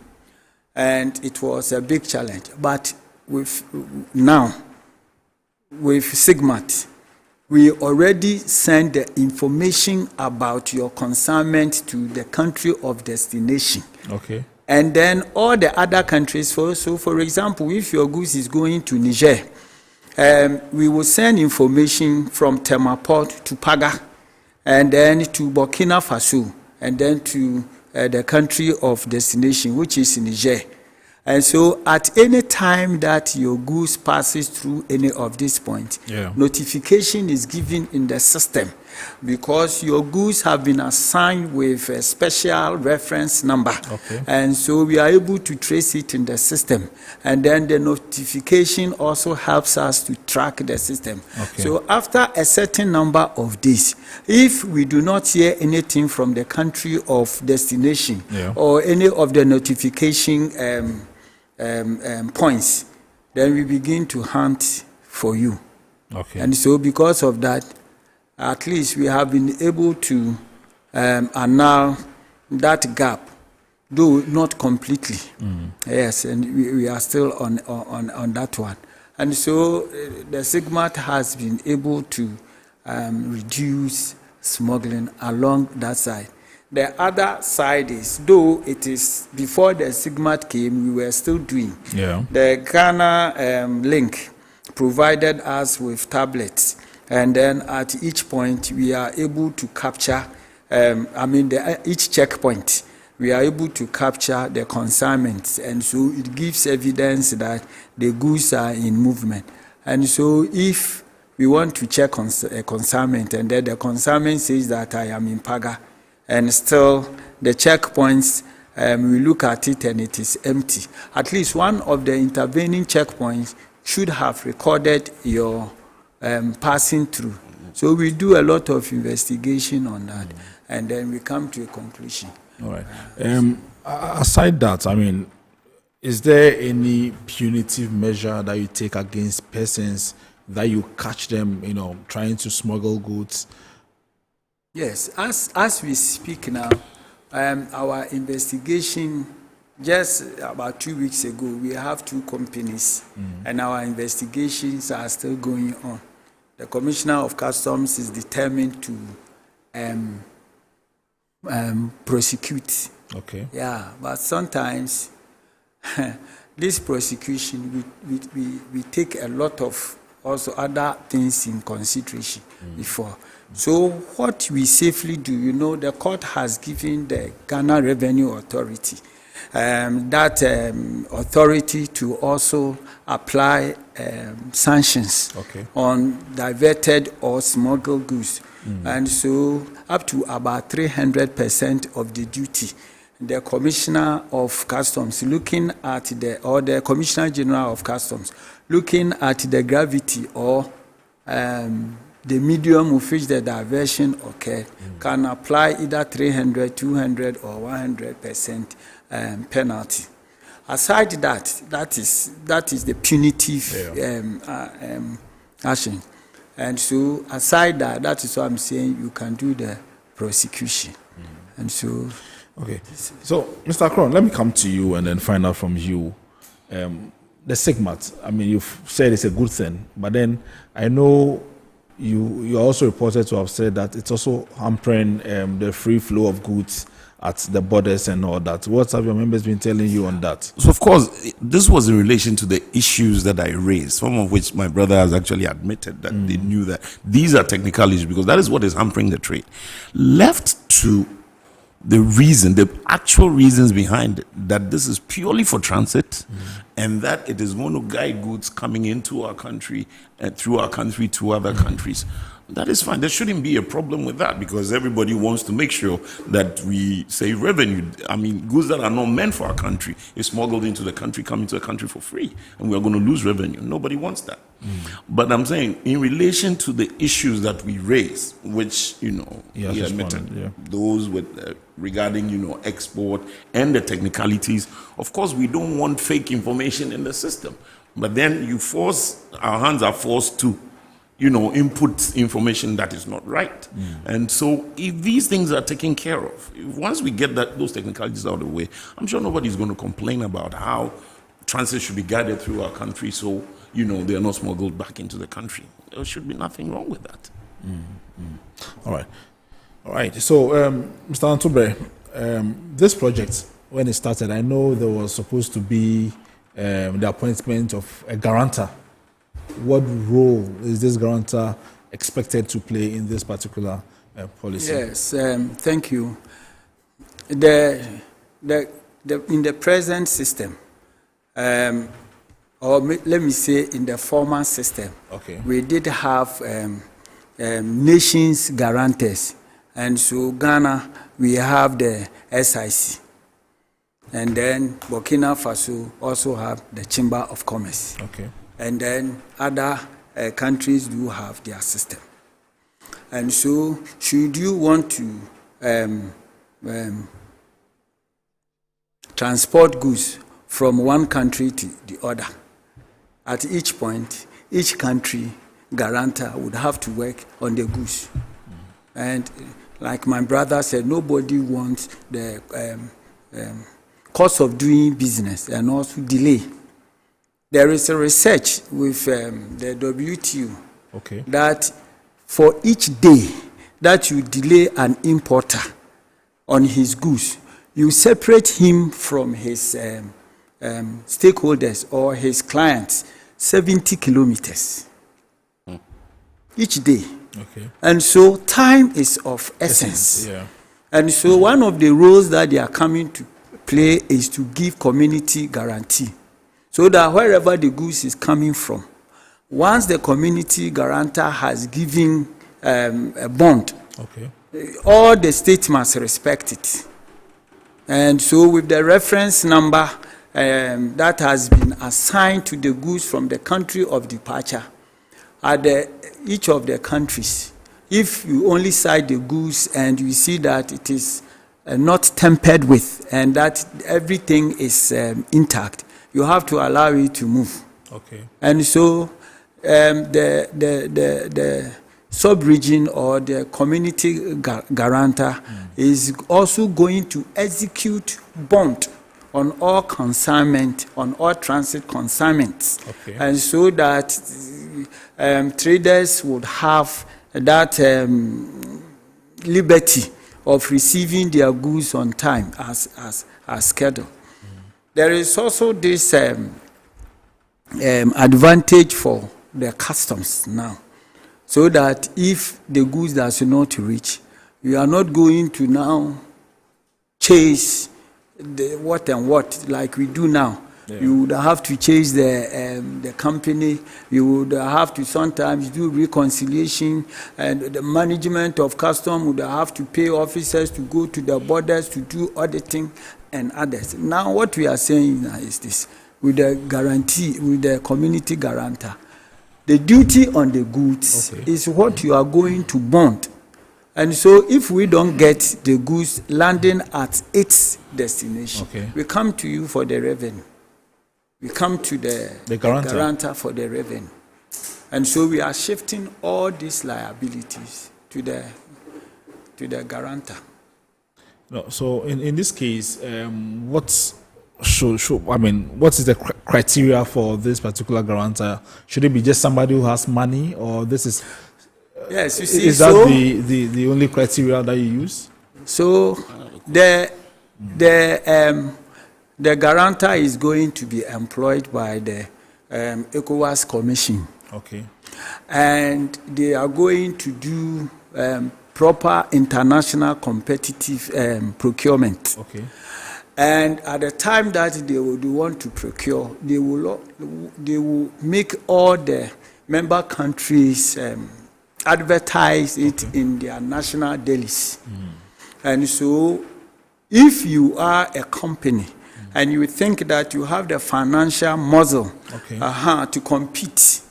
And it was a big challenge. But with SIGMAT, we already send the information about your consignment to the country of destination. Okay. And then all the other countries, for example, if your goods is going to Niger, we will send information from Tema port to Paga, and then to Burkina Faso, and then to the country of destination, which is Niger. And so at any time that your goods passes through any of these points, notification is given in the system because your goods have been assigned with a special reference number. Okay. And so we are able to trace it in the system. And then the notification also helps us to track the system. Okay. So after a certain number of days, if we do not hear anything from the country of destination or any of the notification points, then we begin to hunt for you. Okay. And so because of that, at least we have been able to annul that gap, though not completely. Yes, and we are still on that one. And so the SIGMAT has been able to reduce smuggling along that side. The other side is, though it is before the SIGMAT came, we were still doing. The Ghana link provided us with tablets, and then at each point we are able to capture, each checkpoint, we are able to capture the consignments, and so it gives evidence that the goods are in movement. And so if we want to check a consignment, and then the consignment says that I am in Paga, and still the checkpoints, we look at it and it is empty, at least one of the intervening checkpoints should have recorded your passing through. So we do a lot of investigation on that, and then we come to a conclusion. All right. Aside that, is there any punitive measure that you take against persons that you catch them, trying to smuggle goods? Yes, as we speak now, our investigation, just about 2 weeks ago, we have 2 companies, and our investigations are still going on. The Commissioner of Customs is determined to prosecute. Okay. Yeah, but sometimes this prosecution, we take a lot of also other things in consideration before. So what we safely do, the court has given the Ghana Revenue Authority that authority to also apply sanctions on diverted or smuggled goods. And so up to about 300% of the duty, the Commissioner of Customs looking at the Commissioner General of Customs looking at the gravity or the medium with which the diversion occurred, can apply either 300, 200, or 100% penalty. Aside that is the punitive action. And so aside that is what I'm saying, you can do the prosecution. And so... Okay. So, Mr. Akron, let me come to you and then find out from you. The SIGMAT, you've said it's a good thing, but then I know you also reported to have said that it's also hampering the free flow of goods at the borders and all that. What have your members been telling you on that? So, of course, this was in relation to the issues that I raised, some of which my brother has actually admitted that they knew that these are technical issues, because that is what is hampering the trade. Left to the actual reasons behind it, that this is purely for transit, and that it is going to guide goods coming into our country and through our country to other countries. That is fine. There shouldn't be a problem with that, because everybody wants to make sure that we save revenue. Goods that are not meant for our country is smuggled into the country, come into the country for free, and we are going to lose revenue. Nobody wants that. But I'm saying, in relation to the issues that we raise, which, he admitted, those with regarding, export and the technicalities, of course, we don't want fake information in the system. But then our hands are forced to input information that is not right. And so if these things are taken care of, once we get those technicalities out of the way, I'm sure nobody's going to complain about how transit should be guided through our country so, they are not smuggled back into the country. There should be nothing wrong with that. All right. So, Mr. Antube, this project, when it started, I know there was supposed to be the appointment of a guarantor. What role is this guarantor expected to play in this particular policy? Yes, thank you. In the present system, or let me say in the former system, we did have nations guarantors. And so Ghana, we have the SIC. And then Burkina Faso also have the Chamber of Commerce. Okay. And then other countries do have their system. And so should you want to transport goods from one country to the other, at each point, each country guarantor would have to work on the goods. And like my brother said, nobody wants the cost of doing business and also delay. There is a research with the WTO that for each day that you delay an importer on his goods, you separate him from his stakeholders or his clients 70 kilometers each day. Okay. And so time is of essence. Yeah. And so one of the roles that they are coming to play is to give community guarantee, so that wherever the goods is coming from, once the community guarantor has given a bond, all the states must respect it. And so with the reference number that has been assigned to the goods from the country of departure, at each of the countries, if you only cite the goods and you see that it is not tampered with and that everything is intact, you have to allow it to move. Okay. And so the sub-region or the community guarantor is also going to execute bond on all consignment, on all transit consignments. Okay. And so that traders would have that liberty of receiving their goods on time as scheduled. There is also this advantage for the customs now, so that if the goods does not reach, you are not going to now chase the what and what like we do now. Yeah. You would have to chase the company. You would have to sometimes do reconciliation, and the management of custom would have to pay officers to go to the borders to do auditing and others. Now what we are saying is this: with the guarantee, with the community guarantor, the duty on the goods is what you are going to bond. And so if we don't get the goods landing at its destination, we come to you for the revenue. We come to the guarantor for the revenue. And so we are shifting all these liabilities to the guarantor. No, so in this case, what is the criteria for this particular guarantor? Should it be just somebody who has money, or this is? Yes, you see. Is that the only criteria that you use? So the guarantor is going to be employed by the ECOWAS Commission. Okay. And they are going to do proper international competitive procurement. Okay. And at the time that they would want to procure, they will make all the member countries advertise it in their national dailies. And so if you are a company and you think that you have the financial muscle to compete,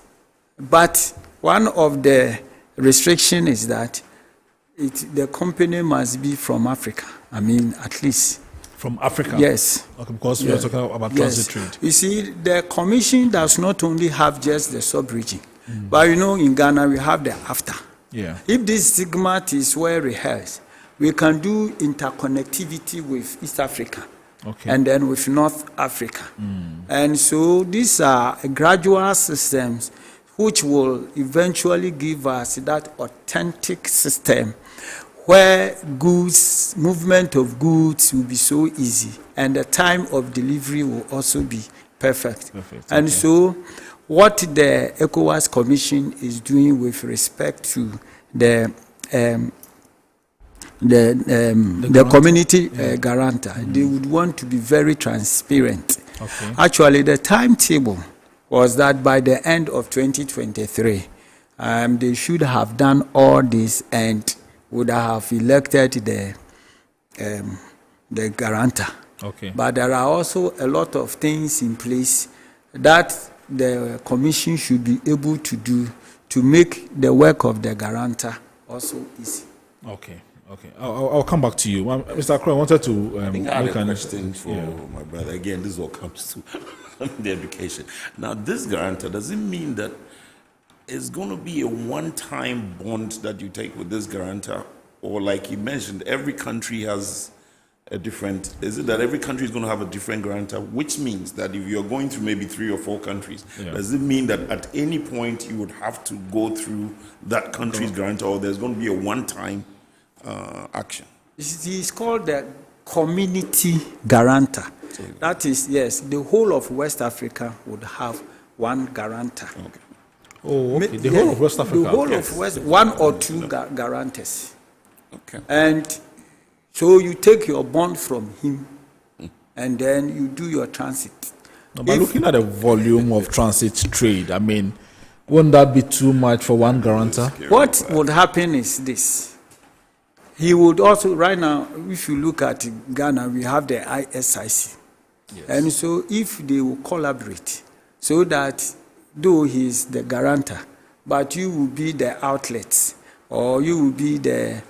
but one of the restrictions is that the company must be from Africa. I mean, at least. From Africa? Yes. Okay, because we are talking about transit trade. You see, the commission does not only have just the sub-region, but in Ghana we have the AFTA. Yeah. If this stigmat is well rehearsed, we can do interconnectivity with East Africa. And then with North Africa. And so these are gradual systems which will eventually give us that authentic system where goods, movement of goods will be so easy, and the time of delivery will also be perfect. And so what the ECOWAS Commission is doing with respect to the community guarantor, they would want to be very transparent. Actually, the timetable was that by the end of 2023, They should have done all this and would have elected the guarantor. Okay. But there are also a lot of things in place that the commission should be able to do to make the work of the guarantor also easy. Okay. I'll come back to you. Mr. Crow, I wanted to I think I had a question for my brother. Again, this all comes to the education. Now, this guarantor, does it mean that it's going to be a one-time bond that you take with this guarantor? Or like you mentioned, every country has a different, is it that every country is going to have a different guarantor, which means that if you're going through maybe 3 or 4 countries, does it mean that at any point you would have to go through that country's guarantor, or there's going to be a one-time action? It's called the community guarantor. That is, yes, the whole of West Africa would have one guarantor. Okay. Oh, okay. The whole of West Africa. The whole of West, one or two guarantors. Okay. And so you take your bond from him, and then you do your transit. No, but looking at the volume of transit trade, I mean, wouldn't that be too much for one guarantor? What would happen is this. He would also, right now, if you look at Ghana, we have the ISIC. Yes. And so if they will collaborate, so that though he is the guarantor, but you will be the outlets, or you will be the,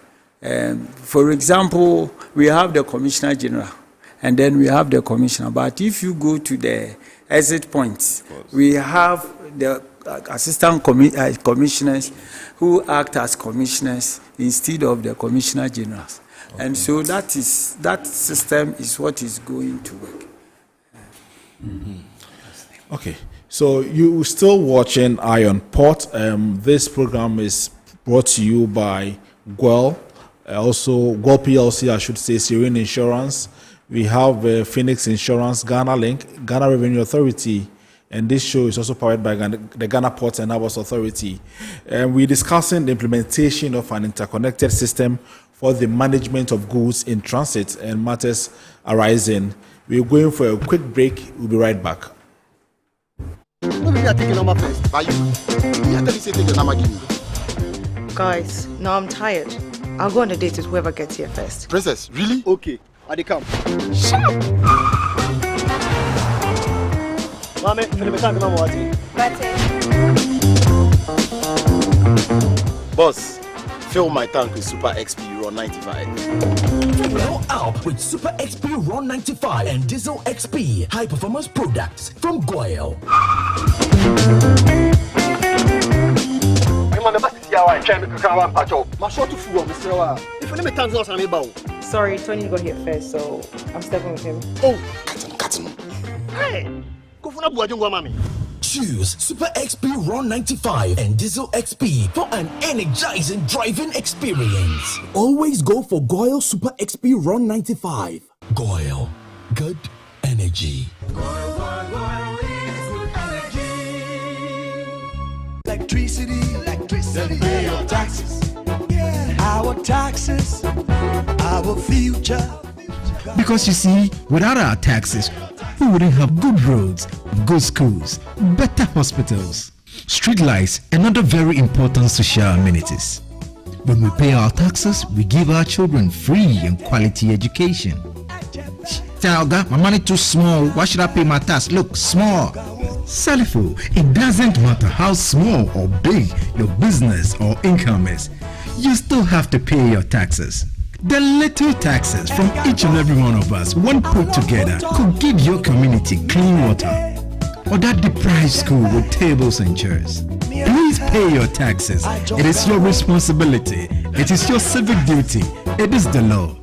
for example, we have the Commissioner General, and then we have the Commissioner. But if you go to the exit points, we have the assistant commissioners who act as commissioners instead of the Commissioner Generals. Okay. And so that system is what is going to work. Okay. So you're still watching Iron Port. This program is brought to you by GWEL, also GWEL PLC, I should say, Serene Insurance. We have Phoenix Insurance, Ghana Link, Ghana Revenue Authority, and this show is also powered by the Ghana Ports and Harbours Authority. We're discussing the implementation of an interconnected system for the management of goods in transit and matters arising. We're going for a quick break. We'll be right back. Guys, now I'm tired. I'll go on a date with whoever gets here first. Princess, really? Okay, I dey come. Shut up! Mame, Boss, fill my tank with Super XP Raw 95. Blow up with Super XP Raw 95 and Diesel XP high performance products from GWEL. Sorry, Tony got here first, so I'm stepping with him. Oh, cut him. Hey, go for mommy. Choose Super XP Raw 95 and Diesel XP for an energizing driving experience. Always go for GWEL Super XP Raw 95. GWEL, good energy. Electricity, then pay your taxes. Yeah. Our taxes, our future. Because you see, without our taxes, we wouldn't have good roads, good schools, better hospitals, street lights, and other very important social amenities. When we pay our taxes, we give our children free and quality education. Talga, my money too small. Why should I pay my tax? Look, small. Salifo, it doesn't matter how small or big your business or income is, you still have to pay your taxes. The little taxes from each and every one of us, when put together, could give your community clean water or that deprived school with tables and chairs. Please pay your taxes. It is your responsibility. It is your civic duty. It is the law.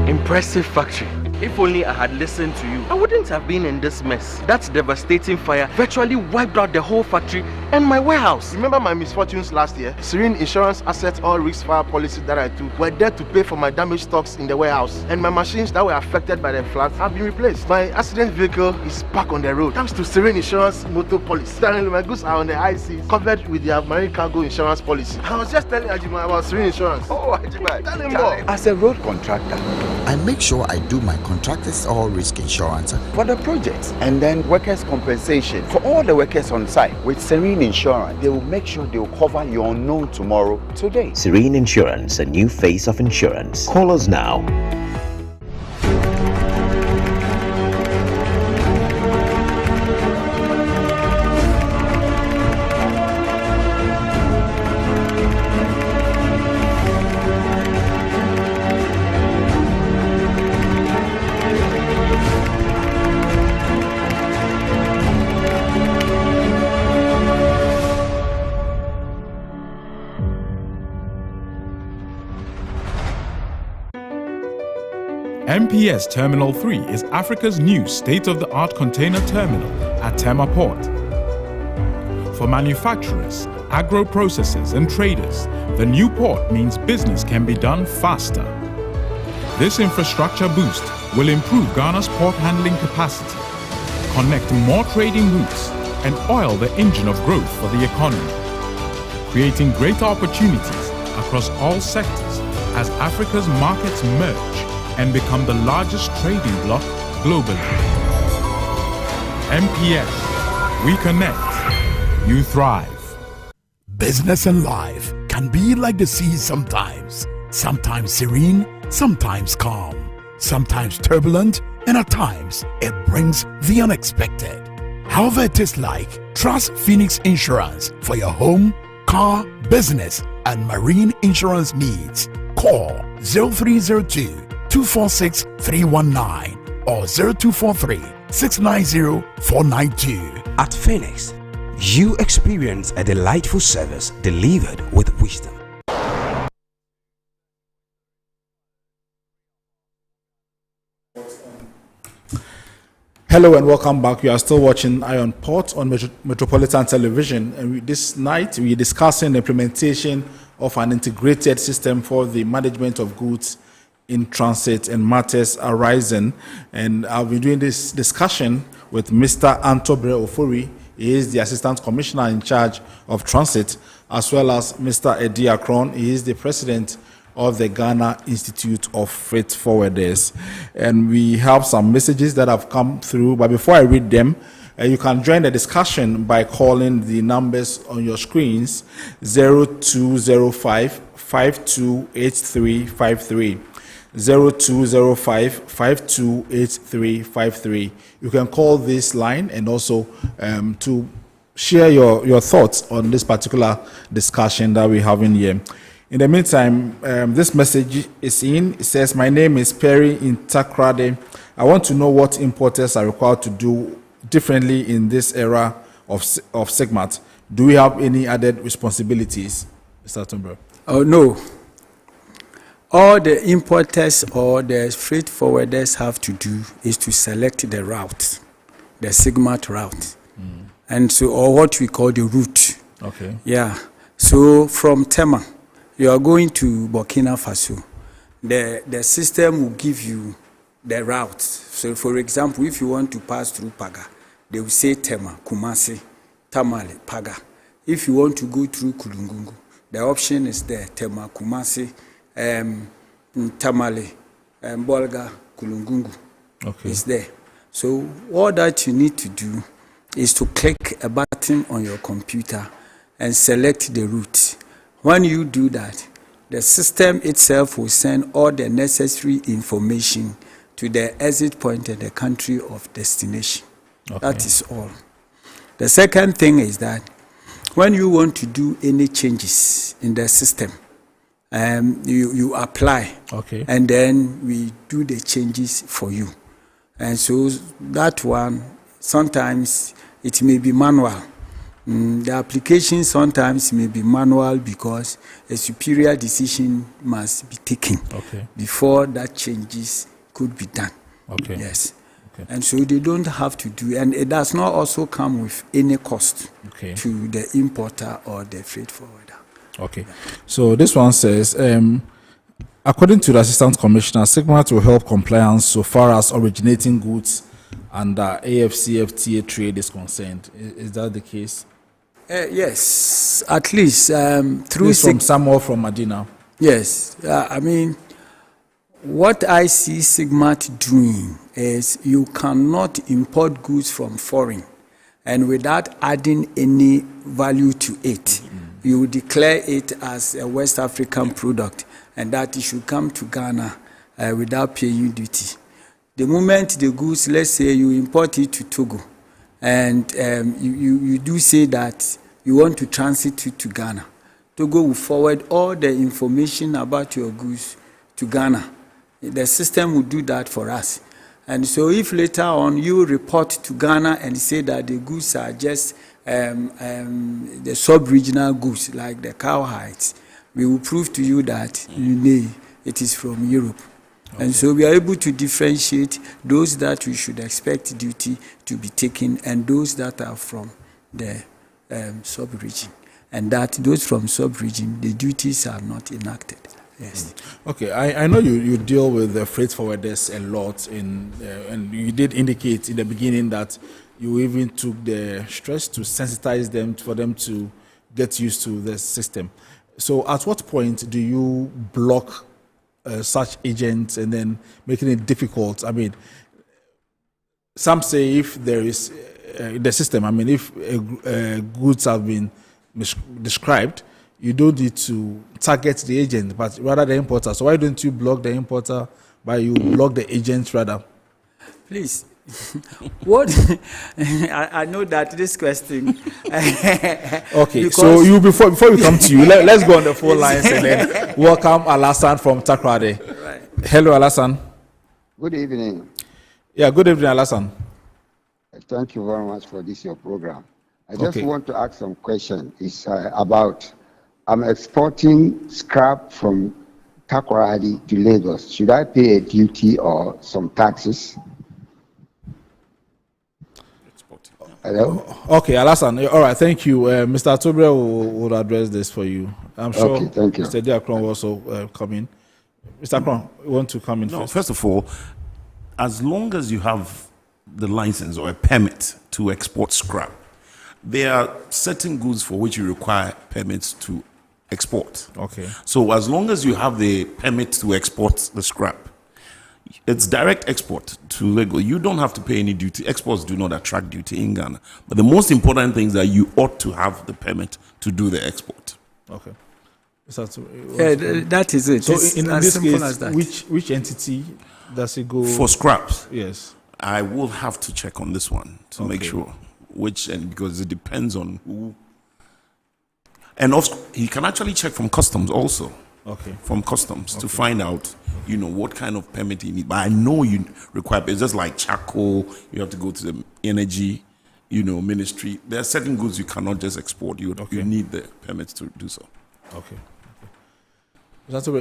Impressive factory. If only I had listened to you, I wouldn't have been in this mess. That devastating fire virtually wiped out the whole factory and my warehouse. Remember my misfortunes last year? Serene Insurance Asset All Risk Fire policy that I took were there to pay for my damaged stocks in the warehouse, and my machines that were affected by the floods have been replaced. My accident vehicle is back on the road thanks to Serene Insurance motor policy. Suddenly my goods are on the high seas, covered with their marine cargo insurance policy. I was just telling Ajima about Serene Insurance. Oh, Ajima, tell him more. As a road contractor, I make sure I do my contractors all risk insurance for the projects and then workers' compensation for all the workers on site. With Serene Insurance, they will make sure they will cover your unknown tomorrow today. Serene Insurance, a new face of insurance. Call us now. MPS Terminal 3 is Africa's new state-of-the-art container terminal at Tema Port. For manufacturers, agro-processors and traders, the new port means business can be done faster. This infrastructure boost will improve Ghana's port handling capacity, connect more trading routes, and oil the engine of growth for the economy, creating greater opportunities across all sectors as Africa's markets merge and become the largest trading bloc globally. MPS, we connect, you thrive. Business and life can be like the sea sometimes. Sometimes serene, sometimes calm, sometimes turbulent, and at times it brings the unexpected. However it is like, trust Phoenix Insurance for your home, car, business, and marine insurance needs. Call 0302 246 319 or 0243 690 492. At Phoenix, you experience a delightful service delivered with wisdom. Hello and welcome back. You are still watching Iron Port on Metropolitan Television, and this night we are discussing the implementation of an integrated system for the management of goods in transit and matters arising. And I'll be doing this discussion with Mr. Antobre Ofori. He is the Assistant Commissioner in charge of transit, as well as Mr. Eddie Akron. He is the President of the Ghana Institute of Freight Forwarders. And we have some messages that have come through, but before I read them, you can join the discussion by calling the numbers on your screens: 0205 528353. 0205-528353. You can call this line and also to share your thoughts on this particular discussion that we're having here. In the meantime, this message is in. It says, my name is Perry in Takrade. I want to know what importers are required to do differently in this era of SIGMAT. Do we have any added responsibilities, Mr. Tumber? Oh, no. All the importers or the freight forwarders have to do is to select the route, the SIGMAT route, and so, or what we call the route. Okay. Yeah. So from Tema, you are going to Burkina Faso. The system will give you the route. So, for example, if you want to pass through Paga, they will say Tema, Kumasi, Tamale, Paga. If you want to go through Kulungungu, the option is there: Tema, Kumasi, Tamale, Bolga, Kulungungu. Okay. Is there. So all that you need to do is to click a button on your computer and select the route. When you do that, the system itself will send all the necessary information to the exit point and the country of destination. Okay. That is all. The second thing is that when you want to do any changes in the system, you apply, okay, and then we do the changes for you. And so that one, sometimes it may be manual. The application sometimes may be manual because a superior decision must be taken before that changes could be done. Okay. Yes. Okay. And so they don't have to do, and it does not also come with any cost to the importer or the freight forwarder. Okay. So this one says, according to the Assistant Commissioner, SIGMAT will help compliance so far as originating goods under AFCFTA trade is concerned. Is that the case? Yes, at least through from Samuel from Medina. Yes, I mean, What I see SIGMAT doing is you cannot import goods from foreign and without adding any value to it. You declare it as a West African product and that it should come to Ghana without paying duty. The moment the goods, let's say you import it to Togo, and you do say that you want to transit it to Ghana, Togo will forward all the information about your goods to Ghana. The system will do that for us. And so if later on you report to Ghana and say that the goods are just the sub-regional goods, like the cow hides, we will prove to you that it is from Europe. Okay. And so we are able to differentiate those that we should expect duty to be taken and those that are from the sub-region. And that those from sub-region, the duties are not enacted. Yes. Okay, I know you deal with the freight forwarders a lot, and you did indicate in the beginning that you even took the stress to sensitize them for them to get used to the system. So at what point do you block such agents and then making it difficult? I mean, some say if there is the system, I mean, if goods have been described, you don't need to target the agent, but rather the importer. So why don't you block the importer, but you block the agent rather? Please. What? I know that this question. Okay, so you before we come to you, let's go on the phone lines and then welcome Alassane from Takrade. Right. Hello, Alassane. Good evening. Yeah, good evening, Alassane. Thank you very much for this your program. I just want to ask some question. It's about I'm exporting scrap from Takoradi to Lagos. Should I pay a duty or some taxes? Hello? Okay, Alassane. All right, thank you. Mr. Atobia will address this for you. I'm sure okay, thank you. Mr. Diakron will also come in. Mr. Akron, you want to come in first? First of all, as long as you have the license or a permit to export scrap, there are certain goods for which you require permits to export. Okay. So as long as you have the permit to export the scrap, it's direct export to Lagos. You don't have to pay any duty. Exports do not attract duty in Ghana. But the most important thing is that you ought to have the permit to do the export. Okay. That is it. So it's in as this simple case, as that. which entity does it go for scraps? Yes. I will have to check on this one to make sure which, and because it depends on who. And also, he can actually check from customs also. Okay. From customs to find out, what kind of permit you need. But I know you require, it's just like charcoal, you have to go to the energy, ministry. There are certain goods you cannot just export. You need the permits to do so. Okay.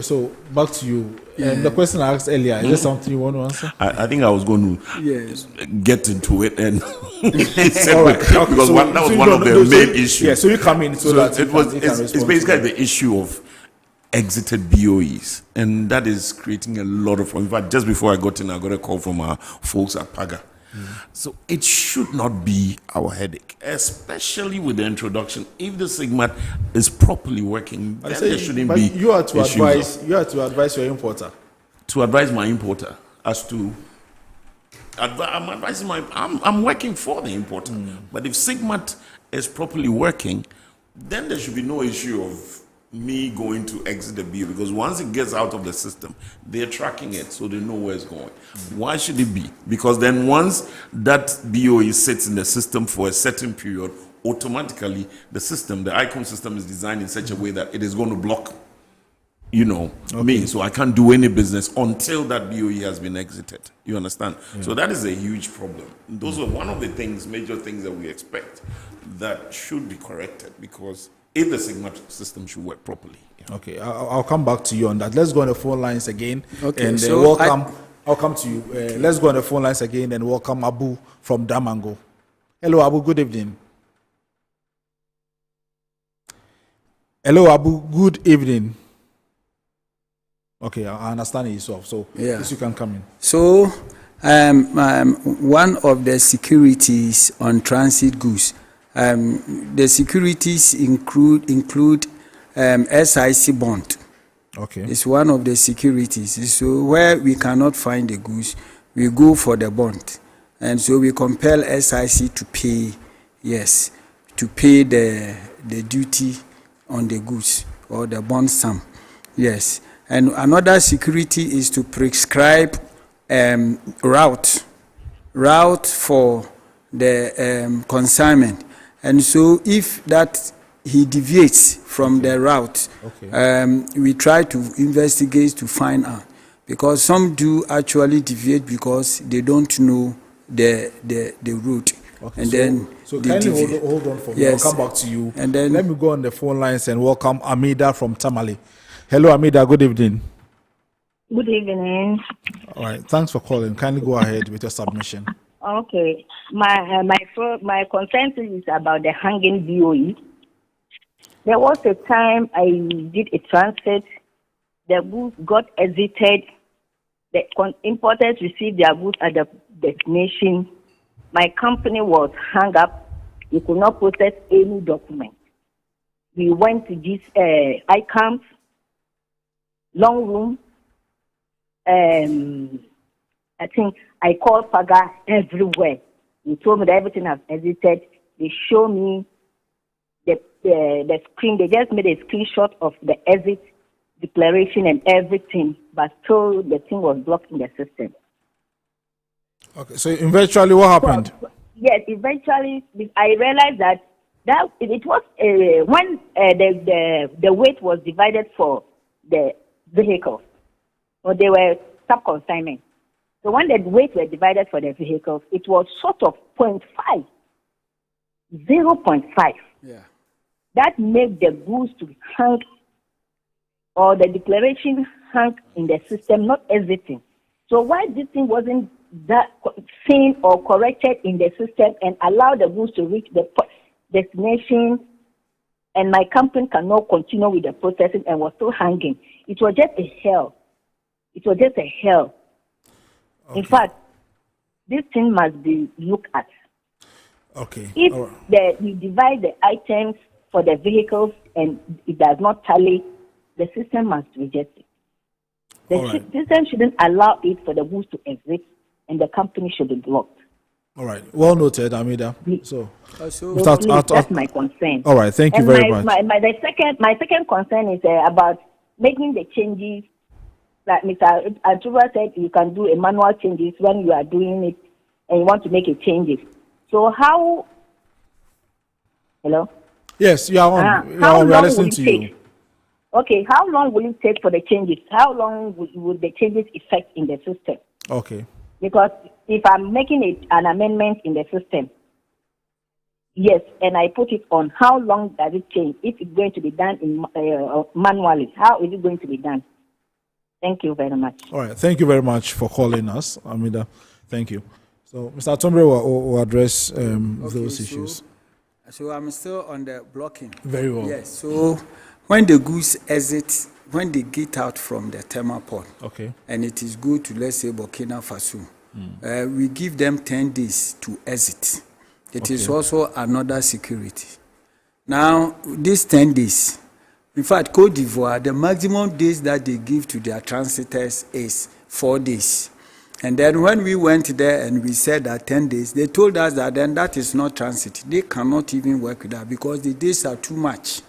So back to you. The question I asked earlier, is there something you want to answer? I think I was going to get into it and because that was one of the main issues. Yeah, so you come in so that it's basically the issue of exited BOEs, and that is creating a lot of. In fact, just before I got in, I got a call from our folks at Paga. So it should not be our headache, especially with the introduction. If the SIGMAT is properly working, then there shouldn't be. You are to advise. You are to advise your importer. To advise my importer as to. I'm advising I'm working for the importer. But if SIGMAT is properly working, then there should be no issue of me going to exit the BO, because once it gets out of the system, they're tracking it, so they know where it's going. Why should it be? Because then once that BOE sits in the system for a certain period, automatically the system, the ICON system, is designed in such a way that it is going to block, me. So I can't do any business until that BOE has been exited. You understand? Yeah. So that is a huge problem. Those are one of the major things that we expect that should be corrected, because if the SIGMAT system should work properly. Okay, I'll come back to you on that. Let's go on the phone lines again. Okay, and so welcome. I'll come to you. Let's go on the phone lines again and welcome Abu from Damango. Hello, Abu. Good evening. Hello, Abu. Good evening. Okay, I understand yourself. So yes, you can come in. So one of the securities on transit goods. The securities include SIC bond. Okay. It's one of the securities. So where we cannot find the goods, we go for the bond. And so we compel SIC to pay, to pay the duty on the goods or the bond sum. Yes. And another security is to prescribe route for the consignment. And so if that he deviates from the route, we try to investigate to find out. Because some do actually deviate because they don't know the route. Okay, and so kindly hold on for me. I'll come back to you. And then let me go on the phone lines and welcome Amida from Tamale. Hello, Amida. Good evening. Good evening. All right. Thanks for calling. Kindly go ahead with your submission. Okay. My concern is about the hanging BOE. There was a time I did a transit. The goods got exited. The importers received their goods at the destination. My company was hung up. We could not process any document. We went to this ICAMS, long room. I think I called Paga everywhere. They told me that everything has exited. They show me the screen. They just made a screenshot of the exit declaration and everything, but still the thing was blocked in the system. Okay, so eventually what happened? So, yes, eventually I realized that it was when the weight was divided for the vehicles, or they were sub-consignment. So when the weight were divided for the vehicles, it was sort of 0.5. Yeah. That made the goods to hang, or the declaration hang in the system, not everything. So why this thing wasn't that seen or corrected in the system and allow the goods to reach the destination, and my company cannot continue with the processing and was still hanging? It was just a hell. It was just a hell. Okay. In fact, this thing must be looked at. Okay. If we divide the items for the vehicles and it does not tally, the system must reject it. The system shouldn't allow it for the goods to exist, and the company should be blocked. All right. Well noted, Amida. So that's my concern. All right. Thank you very much. My second concern is about making the changes. Like Mr. Atuba said, you can do a manual changes when you are doing it and you want to make a changes. So how? Hello? Yes, you are on. How we are long listening will to it take? you. Okay, how long will it take for the changes? How long will the changes affect in the system? Okay. Because if I'm making an amendment in the system, yes, and I put it on, how long does it change? If it's going to be done in manually, how is it going to be done? Thank you very much. All right. Thank you very much for calling us, Amida. Thank you. So, Mr. Atombre will address those issues. So I'm still on the blocking. Very well. Yes. So when the goods exit, when they get out from the Tema port, and it is good to, let's say, Burkina Faso, we give them 10 days to exit. It is also another security. Now, these 10 days, in fact, Côte d'Ivoire, the maximum days that they give to their transitors is 4 days. And then when we went there and we said that 10 days, they told us that then that is not transit. They cannot even work with that because the days are too much.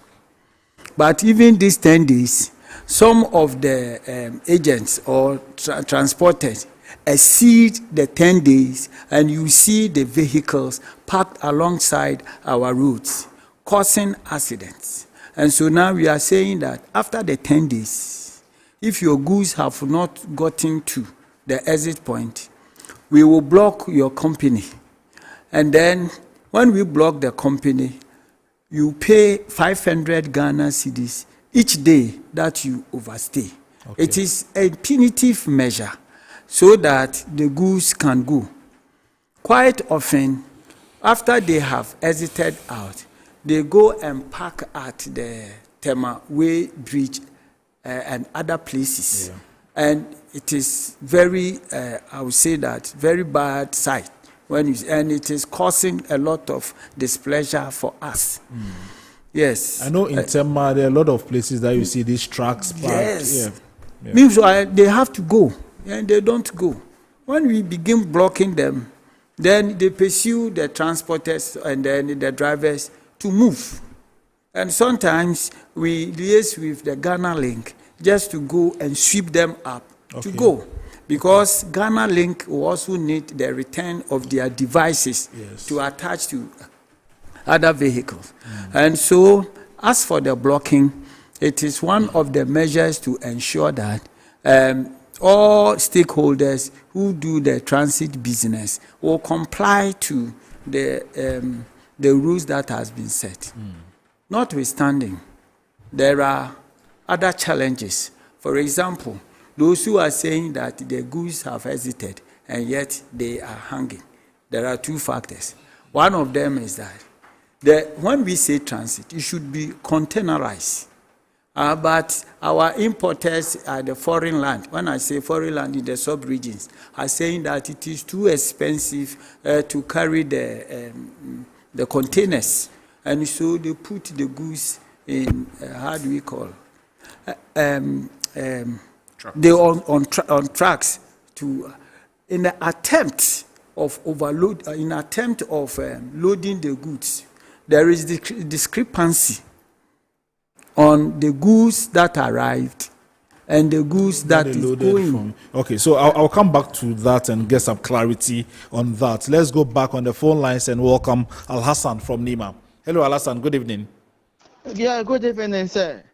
But even these 10 days, some of the agents or transporters exceed the 10 days, and you see the vehicles parked alongside our roads, causing accidents. And so now we are saying that after the 10 days, if your goods have not gotten to the exit point, we will block your company. And then when we block the company, you pay 500 Ghana cedis each day that you overstay. It is a punitive measure so that the goods can go. Quite often, after they have exited out, they go and park at the Tema Way Bridge and other places. And it is very, I would say that, very bad sight. And it is causing a lot of displeasure for us. Yes. I know in Tema there are a lot of places that you see these trucks parked. Yes. Means they have to go, and they don't go. When we begin blocking them, then they pursue the transporters and then the drivers to move. And sometimes we liaise with the Ghana Link just to go and sweep them up to go. Because Ghana Link will also need the return of their devices to attach to other vehicles. And so, as for the blocking, it is one of the measures to ensure that all stakeholders who do the transit business will comply to the rules that has been set. Notwithstanding, there are other challenges. For example, those who are saying that the goods have exited and yet they are hanging. There are two factors. One of them is that when we say transit, it should be containerized. But our importers at the foreign land, when I say foreign land in the sub-regions, are saying that it is too expensive to carry the containers. And so they put the goods in, how do we call they on trucks to, in the attempt of loading the goods. There is discrepancy on the goods that arrived and the goods that is going. Okay, so I'll come back to that and get some clarity on that. Let's go back on the phone lines and welcome Al Hassan from Nema. Hello, Al Hassan. Good evening. Yeah, good evening, sir.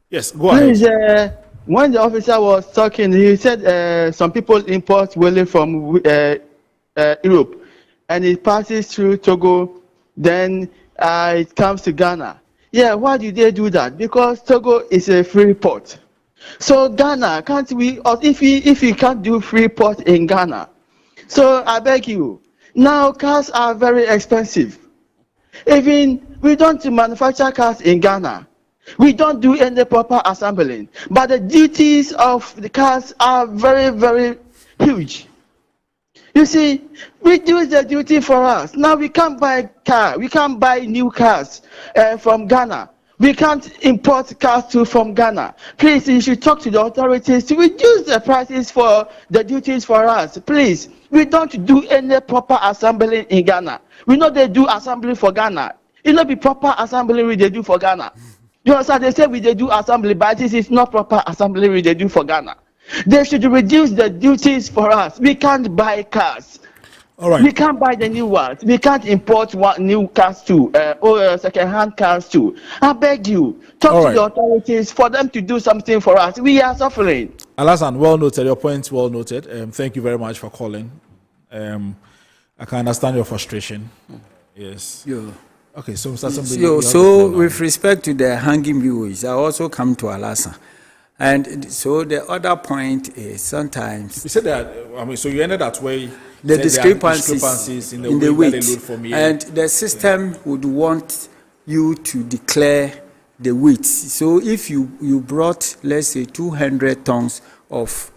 Yes, go ahead. When the officer was talking, he said some people import wheelie from Europe, and it passes through Togo, then it comes to Ghana. Yeah, why do they do that? Because Togo is a free port. So Ghana, can't we, or if we can't do free port in Ghana, so I beg you, now cars are very expensive. Even we don't manufacture cars in Ghana. We don't do any proper assembling, but the duties of the cars are very, very huge. You see, reduce the duty for us. Now we can't buy car, we can't buy new cars from Ghana. We can't import cars from Ghana. Please, you should talk to the authorities to reduce the prices for the duties for us. Please, we don't do any proper assembling in Ghana. We know they do assembly for Ghana. It not be proper assembly they do for Ghana. You understand? They say they do assembly, but this is not proper assembly they do for Ghana. They should reduce the duties for us. We can't buy cars. All right. We can't buy the new ones. We can't import new cars too, or second-hand cars too. I beg you, talk to the authorities for them to do something for us. We are suffering. Al Hassan, well noted. Your point well noted. Thank you very much for calling. I can understand your frustration. Yes. Yeah. Okay, so Mr. So with respect to the hanging viewers, I also come to Al Hassan. And so the other point is sometimes you said that. I mean, so you ended that way. The discrepancies in the weight that they load from here. And the system would want you to declare the weight. So if you brought, let's say, 200 tons of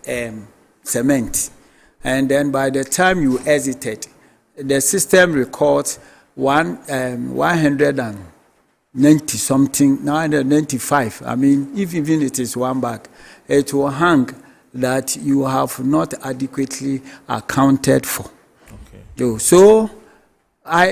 cement, and then by the time you exited, the system records 190 something, 995. I mean, if even it is one bag, it will hang that you have not adequately accounted for. Okay. So,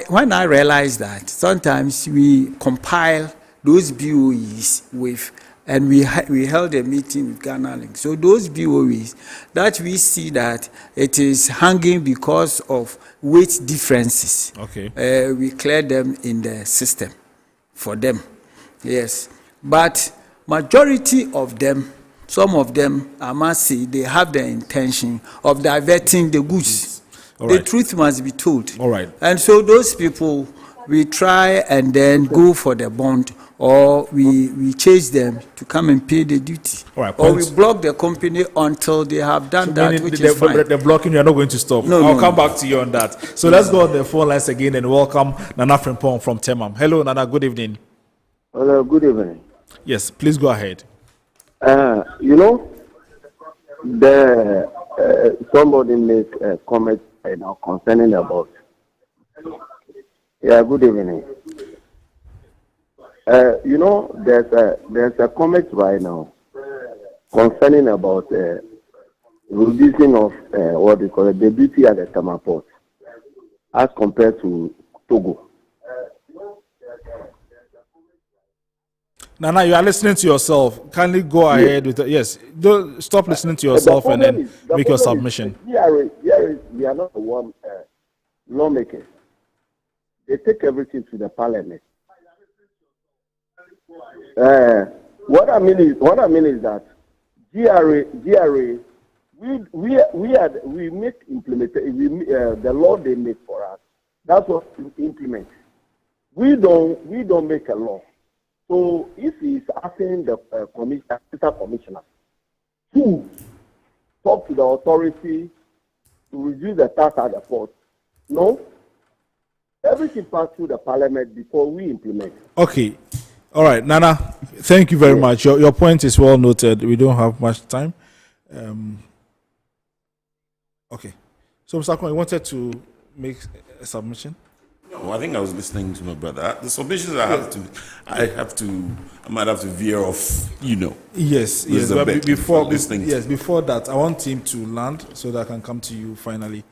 when I realized that, sometimes we compile those BOEs with, and we held a meeting with Ghana Link. So those BOEs that we see that it is hanging because of weight differences. Okay. We cleared them in the system for them. Yes. But majority of them, some of them, I must say, they have the intention of diverting the goods. The truth must be told. All right. And so those people, we try and then go for the bond, or we chase them to come and pay the duty. All right. Or we block the company until they have done that, which is fine. The blocking, you are not going to stop. I'll come back to you on that. So let's go on the phone lines again and welcome Nana Frimpong from Tema. Hello, Nana. Good evening. Hello, good evening. Yes, please go ahead. Somebody make a comment concerning about. Yeah, good evening. There's a comment right now concerning about reducing of what they call it, the duty at the Tema port as compared to Togo. Nana, you are listening to yourself. Kindly go ahead with it. Yes, don't stop listening to yourself and then make your submission. We are not the one lawmakers. They take everything to the parliament. What I mean is that GRA, we make the law they make for us. That's what we implement. We don't make a law. So if he's asking the assistant commissioner to talk to the authority to reduce the tax at the port, no. Everything passed through the parliament before we implement. Okay. All right, Nana, thank you very much. Your point is well noted. We don't have much time. Okay. So, Mr. Kwan, you wanted to make a submission? No, I think I was listening to my brother. The submissions I might have to veer off, Yes, but before that, I want him to land so that I can come to you finally.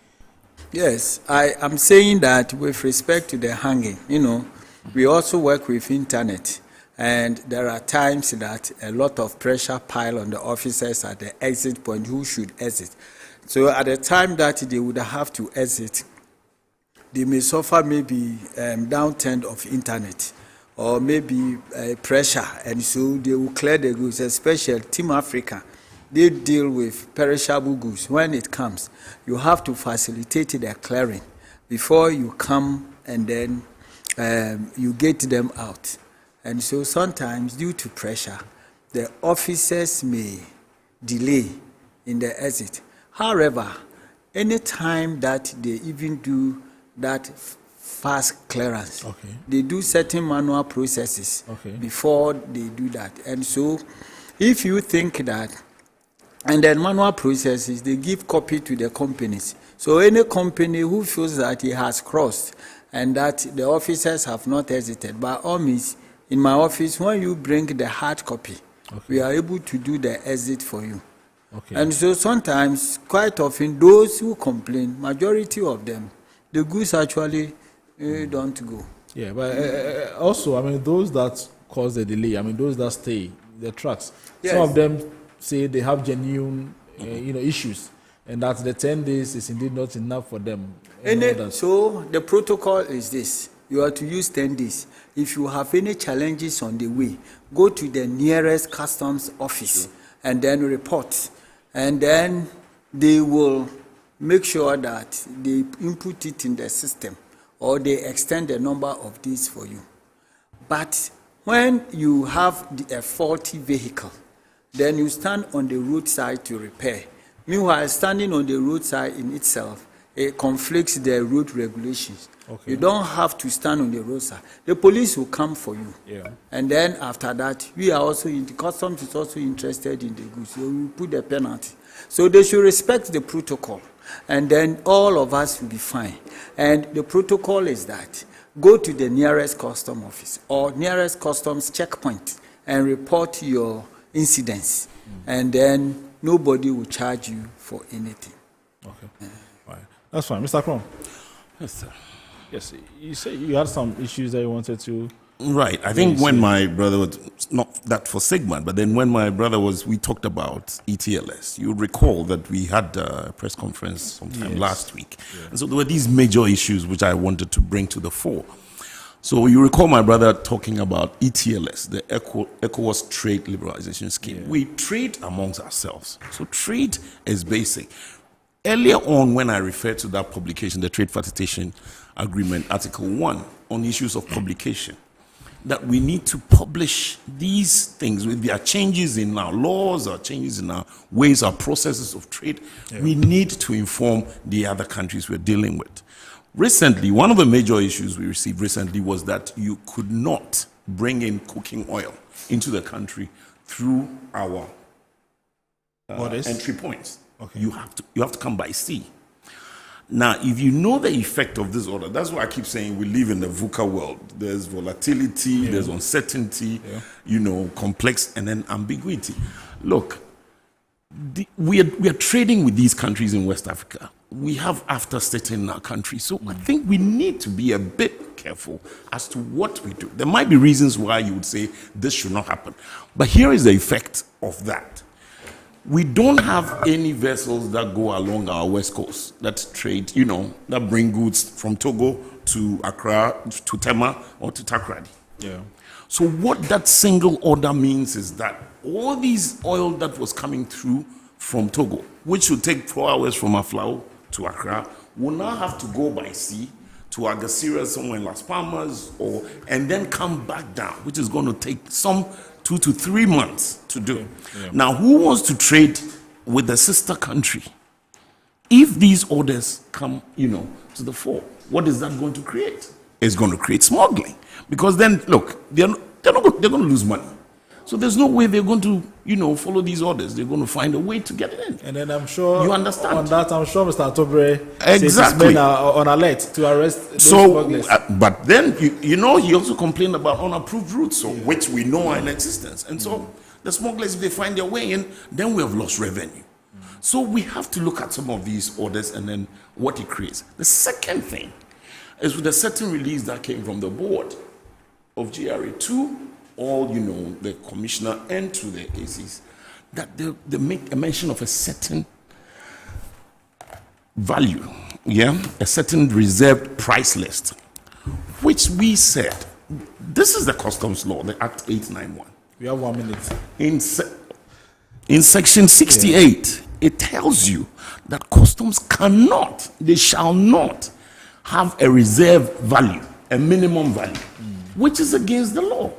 Yes, I am saying that with respect to the hanging, we also work with internet. And there are times that a lot of pressure pile on the officers at the exit point who should exit. So at the time that they would have to exit, they may suffer maybe downturn of internet or maybe pressure, and so they will clear the goods, especially Team Africa. They deal with perishable goods. When it comes, you have to facilitate the clearing before you come, and then you get them out. And so sometimes, due to pressure, the officers may delay in the exit. However, any time that they even do that fast clearance, they do certain manual processes before they do that. And so if you think that, and then manual processes, they give copy to the companies. So any company who feels that he has crossed and that the officers have not exited, by all means, in my office, when you bring the hard copy, we are able to do the exit for you. And so sometimes, quite often, those who complain, majority of them, the goods actually don't go. Yeah, but also, those that cause the delay, those that stay, the trucks, some of them say they have genuine, issues, and that the 10 days is indeed not enough for them. So the protocol is this. You are to use 10 days. If you have any challenges on the way, go to the nearest customs office and then report. And then they will make sure that they input it in the system or they extend the number of days for you. But when you have a faulty vehicle, then you stand on the roadside to repair. Meanwhile, standing on the roadside in itself, it conflicts the road regulations. You don't have to stand on the roadside. The police will come for you. And then after that, we are also, the customs is also interested in the goods. So we put the penalty. So they should respect the protocol. And then all of us will be fine. And the protocol is that go to the nearest custom office or nearest customs checkpoint and report your incidents. And then nobody will charge you for anything. Right. That's fine. Mr. Kron. Yes, sir. Yes, you say you had some issues that you wanted to... Right. I think when my brother was, not that for Sigmund, but then when my brother we talked about ETLS. You recall that we had a press conference sometime last week. And so there were these major issues which I wanted to bring to the fore. So you recall my brother talking about ETLS, the ECOWAS Trade Liberalization Scheme. We trade amongst ourselves. So trade is basic. Earlier on, when I referred to that publication, the Trade Facilitation Agreement, Article 1, on issues of publication, that we need to publish these things with their changes in our laws, or changes in our ways, our processes of trade. We need to inform the other countries we're dealing with. Recently, one of the major issues we received recently was that you could not bring in cooking oil into the country through our entry points. You have to come by sea. Now, if you know the effect of this order, that's why I keep saying we live in the VUCA world. There's volatility, there's uncertainty, complex, and then ambiguity. Look, we are trading with these countries in West Africa. We have after state in our country. So I think we need to be a bit careful as to what we do. There might be reasons why you would say this should not happen. But here is the effect of that. We don't have any vessels that go along our west coast that trade, that bring goods from Togo to Accra, to Tema, or to Takoradi. Yeah. So what that single order means is that all these oil that was coming through from Togo, which would take 4 hours from Aflao to Accra, will now have to go by sea to Agasira somewhere in Las Palmas, and then come back down, which is going to take some 2 to 3 months to do. Yeah. Now, who wants to trade with the sister country? If these orders come, to the fore, what is that going to create? It's going to create smuggling. Because then, look, they're going to lose money. So there's no way they're going to, follow these orders. They're going to find a way to get it in. And then I'm sure you understand on that. I'm sure Mr. Tobre exactly men are on alert to arrest those smugglers. But then he also complained about unapproved routes, which we know are in existence. And so the smugglers, if they find their way in, then we have lost revenue. So we have to look at some of these orders and then what it creates. The second thing is with a certain release that came from the board of GRA to all, the commissioner and to the ACs, that they make a mention of a certain value, a certain reserved price list, which we said, this is the customs law, the Act 891. We have 1 minute. In section 68, it tells you that customs they shall not have a reserve value, a minimum value, which is against the law.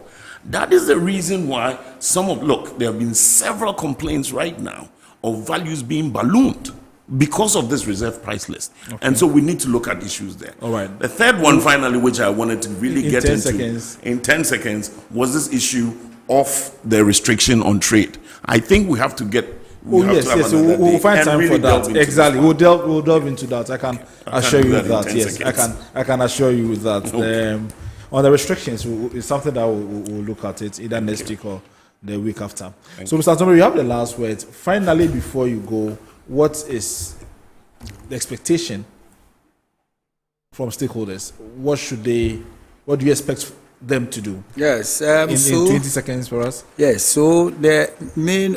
That is the reason why there have been several complaints right now of values being ballooned because of this reserve price list. Okay. And so we need to look at issues there. All right. The third one, finally, which I wanted to really get into in 10 seconds, was this issue of the restriction on trade. I think we have to get... We'll find time really for that. Exactly. We'll delve into that. I can assure you with that. Yes, I can assure you with that. Okay. On the restrictions, it's something that we'll look at it either next week or the week after. So, Mr. Tommy, you have the last word. Finally, before you go, what is the expectation from stakeholders? What do you expect them to do? Yes. In 20 seconds for us. Yes. So the main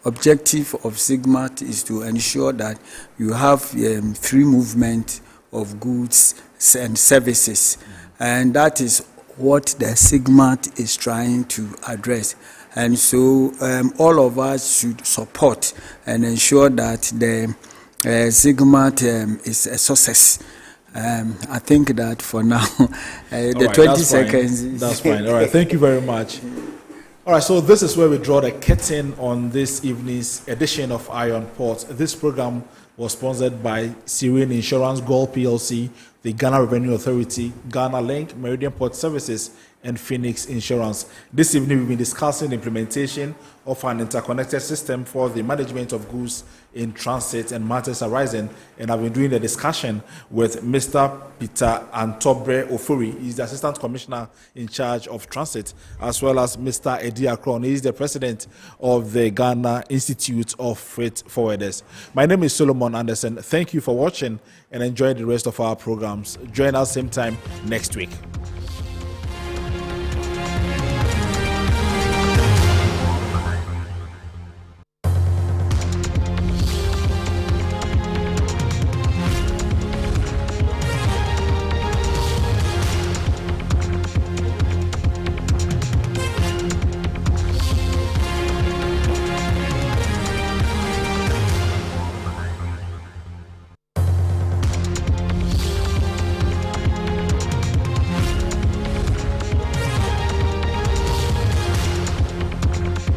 objective of SIGMAT is to ensure that you have free movement of goods and services. And that is what the SIGMAT is trying to address. And so all of us should support and ensure that the SIGMAT is a success. I think that for now, the 20 seconds. That's fine. All right. Thank you very much. All right. So this is where we draw the curtain on this evening's edition of Iron Port. This program was sponsored by Serene Insurance, Gold PLC, the Ghana Revenue Authority, Ghana Link, Meridian Port Services, and Phoenix Insurance. This evening, we've been discussing the implementation of an interconnected system for the management of goods in transit and matters arising. And I've been doing the discussion with Mr. Peter Antobre Ofuri. He's the Assistant Commissioner in charge of transit, as well as Mr. Eddie Akron. He's the President of the Ghana Institute of Freight Forwarders. My name is Solomon Anderson. Thank you for watching and enjoy the rest of our programs. Join us same time next week.